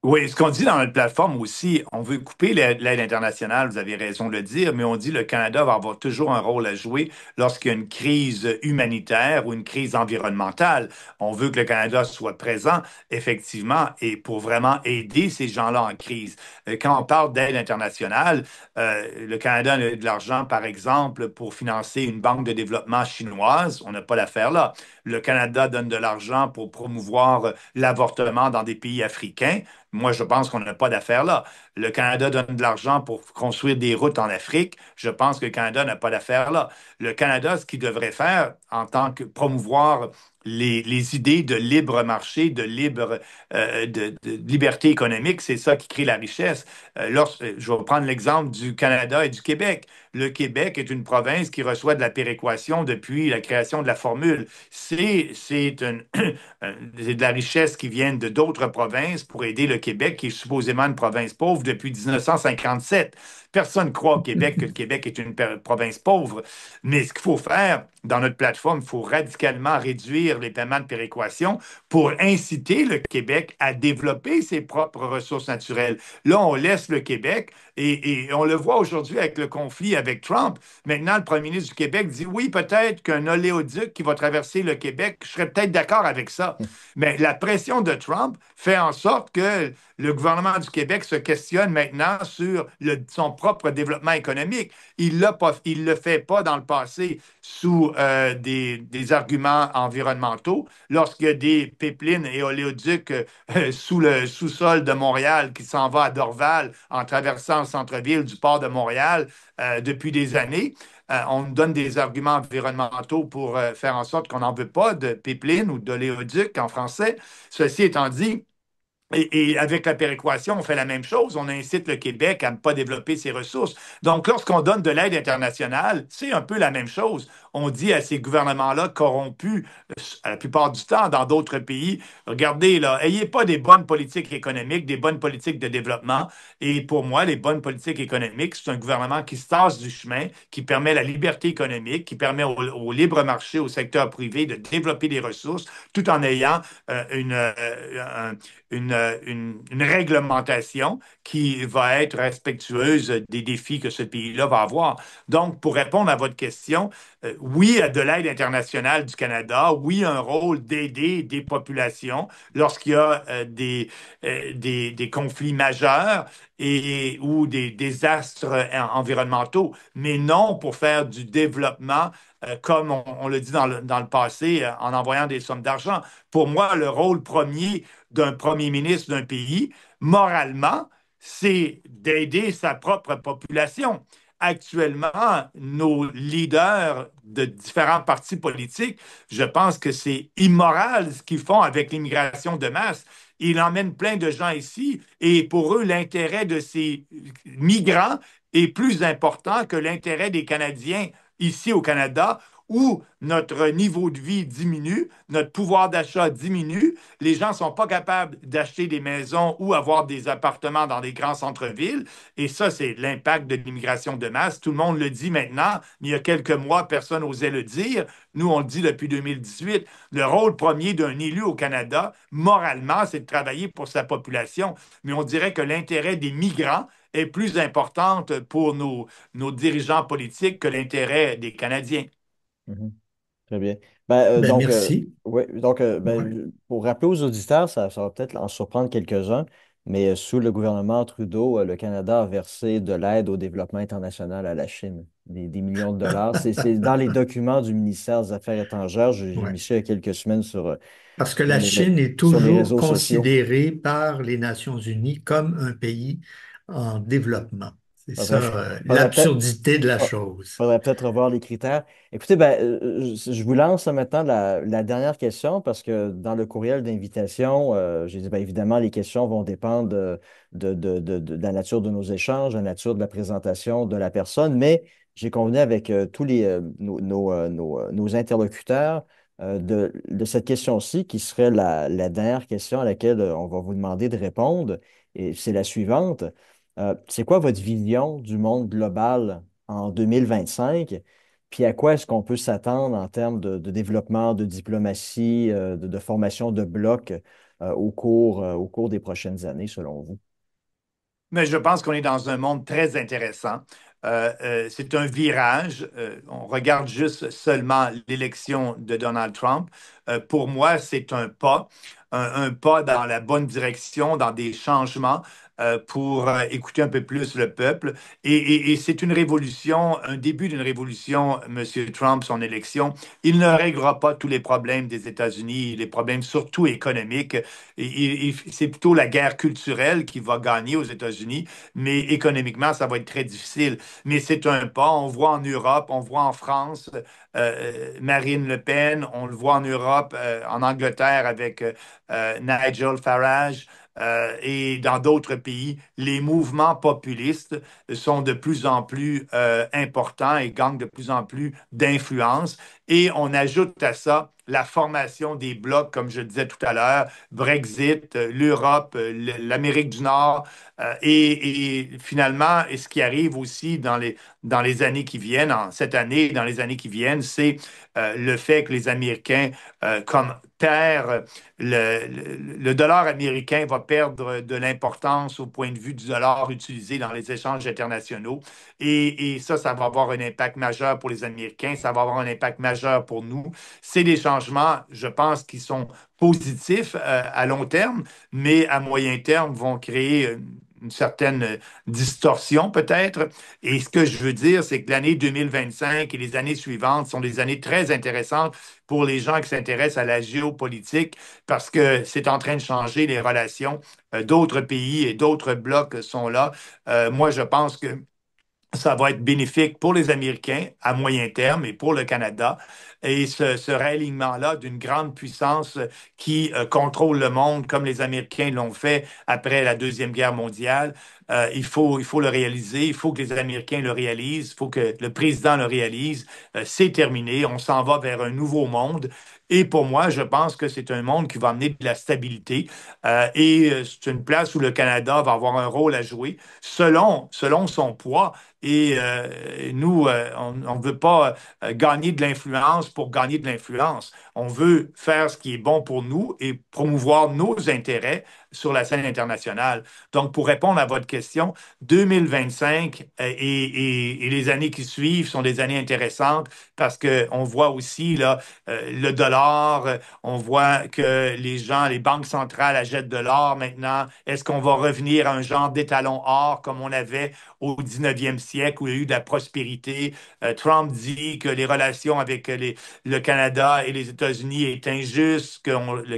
[SPEAKER 2] Oui, ce qu'on dit dans notre plateforme aussi, on veut couper l'aide internationale, vous avez raison de le dire, mais on dit que le Canada va avoir toujours un rôle à jouer lorsqu'il y a une crise humanitaire ou une crise environnementale. On veut que le Canada soit présent, effectivement, et pour vraiment aider ces gens-là en crise. Quand on parle d'aide internationale, le Canada a de l'argent, par exemple, pour financer une banque de développement chinoise. On n'a pas l'affaire là. Le Canada donne de l'argent pour promouvoir l'avortement dans des pays africains. Moi, je pense qu'on n'a pas d'affaires là. Le Canada donne de l'argent pour construire des routes en Afrique. Je pense que le Canada n'a pas d'affaires là. Le Canada, ce qu'il devrait faire en tant que promouvoir les idées de libre marché, de liberté économique, c'est ça qui crée la richesse. Je vais prendre l'exemple du Canada et du Québec. Le Québec est une province qui reçoit de la péréquation depuis la création de la formule. C'est de la richesse qui vient de d'autres provinces pour aider le Québec, qui est supposément une province pauvre depuis 1957. Personne ne croit au Québec que le Québec est une province pauvre. Mais ce qu'il faut faire dans notre plateforme, il faut radicalement réduire les paiements de péréquation pour inciter le Québec à développer ses propres ressources naturelles. Là, on laisse le Québec et on le voit aujourd'hui avec le conflit avec Trump. Maintenant, le premier ministre du Québec dit oui, peut-être qu'un oléoduc qui va traverser le Québec, je serais peut-être d'accord avec ça. Mais la pression de Trump fait en sorte que le gouvernement du Québec se questionne maintenant sur son propre développement économique. Il le fait pas dans le passé sous des arguments environnementaux. Lorsqu'il y a des pipelines et oléoducs sous le sous-sol de Montréal qui s'en va à Dorval en traversant le centre-ville du port de Montréal depuis des années, on nous donne des arguments environnementaux pour faire en sorte qu'on n'en veut pas de pipeline ou d'oléoduc en français. Ceci étant dit, et avec la péréquation, on fait la même chose. On incite le Québec à ne pas développer ses ressources. Donc, lorsqu'on donne de l'aide internationale, c'est un peu la même chose. On dit à ces gouvernements-là corrompus, la plupart du temps, dans d'autres pays, regardez, là, ayez pas des bonnes politiques économiques, des bonnes politiques de développement. Et pour moi, les bonnes politiques économiques, c'est un gouvernement qui se tasse du chemin, qui permet la liberté économique, qui permet au libre marché, au secteur privé de développer des ressources, tout en ayant une réglementation qui va être respectueuse des défis que ce pays-là va avoir. Donc, pour répondre à votre question, oui, à de l'aide internationale du Canada, oui, un rôle d'aider des populations lorsqu'il y a des conflits majeurs ou des désastres environnementaux, mais non pour faire du développement comme on le dit dans le passé, en envoyant des sommes d'argent. Pour moi, le rôle premier d'un premier ministre d'un pays, moralement, c'est d'aider sa propre population. Actuellement, nos leaders de différents partis politiques, je pense que c'est immoral ce qu'ils font avec l'immigration de masse. Ils emmènent plein de gens ici et pour eux, l'intérêt de ces migrants est plus important que l'intérêt des Canadiens ici au Canada où notre niveau de vie diminue, notre pouvoir d'achat diminue, les gens ne sont pas capables d'acheter des maisons ou avoir des appartements dans des grands centres-villes. Et ça, c'est l'impact de l'immigration de masse. Tout le monde le dit maintenant, mais il y a quelques mois, personne n'osait le dire. Nous, on le dit depuis 2018. Le rôle premier d'un élu au Canada, moralement, c'est de travailler pour sa population. Mais on dirait que l'intérêt des migrants est plus importante pour nos dirigeants politiques que l'intérêt des Canadiens.
[SPEAKER 1] Mhm. Très bien. Ben,
[SPEAKER 3] Ben, merci.
[SPEAKER 1] ouais,
[SPEAKER 3] Ouais.
[SPEAKER 1] pour rappeler aux auditeurs, ça va peut-être en surprendre quelques-uns, mais sous le gouvernement Trudeau, le Canada a versé de l'aide au développement international à la Chine, des millions de dollars. C'est dans les documents du ministère des Affaires étrangères. J'ai
[SPEAKER 3] Ouais.
[SPEAKER 1] mis ça il y a quelques semaines
[SPEAKER 3] Parce que
[SPEAKER 1] sur
[SPEAKER 3] la Chine est
[SPEAKER 1] sur les
[SPEAKER 3] toujours
[SPEAKER 1] réseaux sociaux.
[SPEAKER 3] considérée par les Nations unies comme un pays en développement. C'est ça,
[SPEAKER 1] Faudrait, faudrait peut-être
[SPEAKER 3] l'absurdité de la chose.
[SPEAKER 1] faudrait peut-être revoir les critères. Écoutez, ben, je vous lance maintenant la dernière question parce que dans le courriel d'invitation, j'ai dit, ben, évidemment, les questions vont dépendre de la nature de nos échanges, de la nature de la présentation de la personne, mais j'ai convenu avec tous nos interlocuteurs de cette question-ci qui serait la dernière question à laquelle on va vous demander de répondre. Et c'est la suivante. C'est quoi votre vision du monde global en 2025? Puis à quoi est-ce qu'on peut s'attendre en termes de développement, de diplomatie, de formation de blocs au cours des prochaines années, selon vous?
[SPEAKER 2] Mais je pense qu'on est dans un monde très intéressant. C'est un virage. On regarde juste seulement l'élection de Donald Trump. Pour moi, c'est un pas, un pas dans la bonne direction, dans des changements pour écouter un peu plus le peuple. Et c'est une révolution, un début d'une révolution, Monsieur Trump, son élection. Il ne réglera pas tous les problèmes des États-Unis, les problèmes surtout économiques. C'est plutôt la guerre culturelle qui va gagner aux États-Unis, mais économiquement, ça va être très difficile. Mais c'est un pas. On voit en Europe, on voit en France, Marine Le Pen, on le voit en Europe, en Angleterre avec Nigel Farage. Et dans d'autres pays, les mouvements populistes sont de plus en plus importants et gagnent de plus en plus d'influence. Et on ajoute à ça la formation des blocs, comme je le disais tout à l'heure, Brexit, l'Europe, l'Amérique du Nord, et finalement, et ce qui arrive aussi dans les années qui viennent, en cette année et dans les années qui viennent, c'est le fait que les Américains, comme terre, le dollar américain va perdre de l'importance au point de vue du dollar utilisé dans les échanges internationaux. Et ça va avoir un impact majeur pour les Américains, ça va avoir un impact majeur pour nous. C'est des changements, je pense, qui sont positifs à long terme, mais à moyen terme vont créer une certaine distorsion peut-être. Et ce que je veux dire, c'est que l'année 2025 et les années suivantes sont des années très intéressantes pour les gens qui s'intéressent à la géopolitique parce que c'est en train de changer les relations. D'autres pays et d'autres blocs sont là. Moi, je pense que ça va être bénéfique pour les Américains à moyen terme et pour le Canada. Et ce réalignement-là d'une grande puissance qui contrôle le monde comme les Américains l'ont fait après la Deuxième Guerre mondiale, il faut le réaliser, il faut que les Américains le réalisent, il faut que le président le réalise. C'est terminé, on s'en va vers un nouveau monde. Et pour moi, je pense que c'est un monde qui va amener de la stabilité c'est une place où le Canada va avoir un rôle à jouer selon son poids. Et nous, on ne veut pas gagner de l'influence pour gagner de l'influence. On veut faire ce qui est bon pour nous et promouvoir nos intérêts sur la scène internationale. Donc, pour répondre à votre question, 2025 et les années qui suivent sont des années intéressantes parce qu'on voit aussi là, le dollar, on voit que les gens, les banques centrales achètent de l'or maintenant. Est-ce qu'on va revenir à un genre d'étalon or comme on avait au 19e siècle où il y a eu de la prospérité? Trump dit que les relations avec le Canada et les États-Unis est injuste, que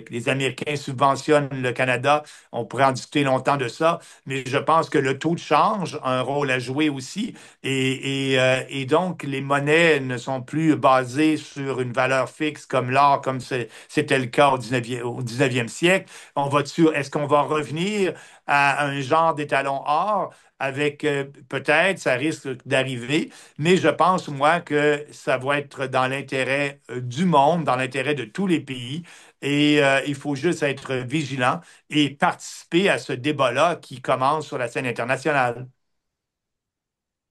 [SPEAKER 2] les Américains subventionnent le Canada. On pourrait en discuter longtemps de ça, mais je pense que le taux de change a un rôle à jouer aussi. Et donc, les monnaies ne sont plus basées sur une valeur fixe comme l'or, comme c'était le cas au 19e siècle. Est-ce qu'on va revenir à un genre d'étalon or avec peut-être, ça risque d'arriver, mais je pense, moi, que ça va être dans l'intérêt du monde, dans l'intérêt de tous les pays. Et il faut juste être vigilant et participer à ce débat-là qui commence sur la scène internationale.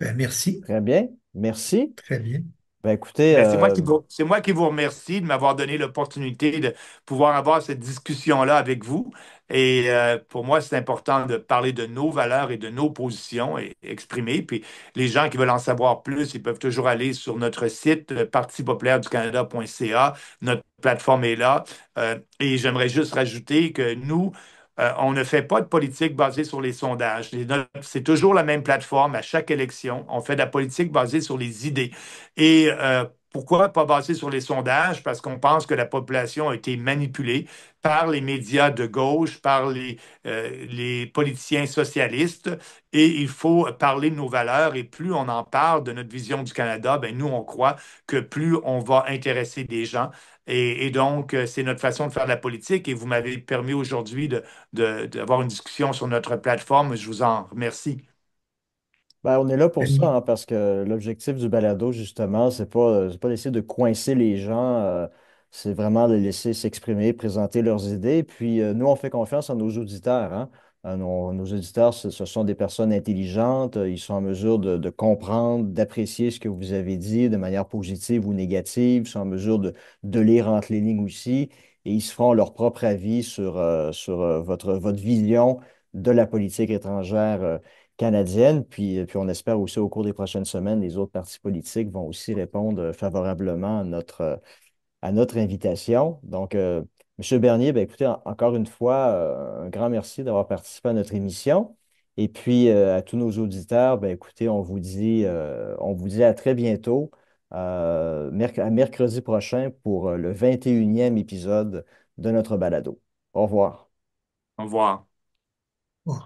[SPEAKER 3] Ben, merci,
[SPEAKER 1] Très bien. Merci.
[SPEAKER 3] très bien.
[SPEAKER 1] Ben, écoutez,
[SPEAKER 2] Ben, c'est moi qui vous remercie de m'avoir donné l'opportunité de pouvoir avoir cette discussion-là avec vous. Et pour moi, c'est important de parler de nos valeurs et de nos positions et exprimer. Puis les gens qui veulent en savoir plus, ils peuvent toujours aller sur notre site, parti-populaire-du-Canada.ca. Notre plateforme est là. Et j'aimerais juste rajouter que nous, On ne fait pas de politique basée sur les sondages. C'est toujours la même plateforme à chaque élection. On fait de la politique basée sur les idées. Et pourquoi pas basée sur les sondages? Parce qu'on pense que la population a été manipulée par les médias de gauche, par les politiciens socialistes, et il faut parler de nos valeurs. Et plus on en parle de notre vision du Canada, ben nous, on croit que plus on va intéresser des gens. Et donc, c'est notre façon de faire de la politique. Et vous m'avez permis aujourd'hui d'avoir une discussion sur notre plateforme. Je vous en remercie.
[SPEAKER 1] Ben, on est là pour ça, hein, parce que l'objectif du balado, justement, c'est pas d'essayer de coincer les gens, c'est vraiment de les laisser s'exprimer, présenter leurs idées. Puis nous, on fait confiance à nos auditeurs, hein. Nos auditeurs, ce sont des personnes intelligentes, ils sont en mesure de comprendre, d'apprécier ce que vous avez dit de manière positive ou négative, ils sont en mesure de lire entre les lignes aussi, et ils se feront leur propre avis sur votre vision de la politique étrangère canadienne. Puis on espère aussi au cours des prochaines semaines, les autres partis politiques vont aussi répondre favorablement à notre invitation. Donc, M. Bernier, ben, écoutez, encore une fois, un grand merci d'avoir participé à notre émission. Et puis, à tous nos auditeurs, ben, écoutez, on vous dit à très bientôt, à mercredi prochain pour le 21e épisode de notre balado. Au revoir.
[SPEAKER 2] Au revoir.
[SPEAKER 3] Bon.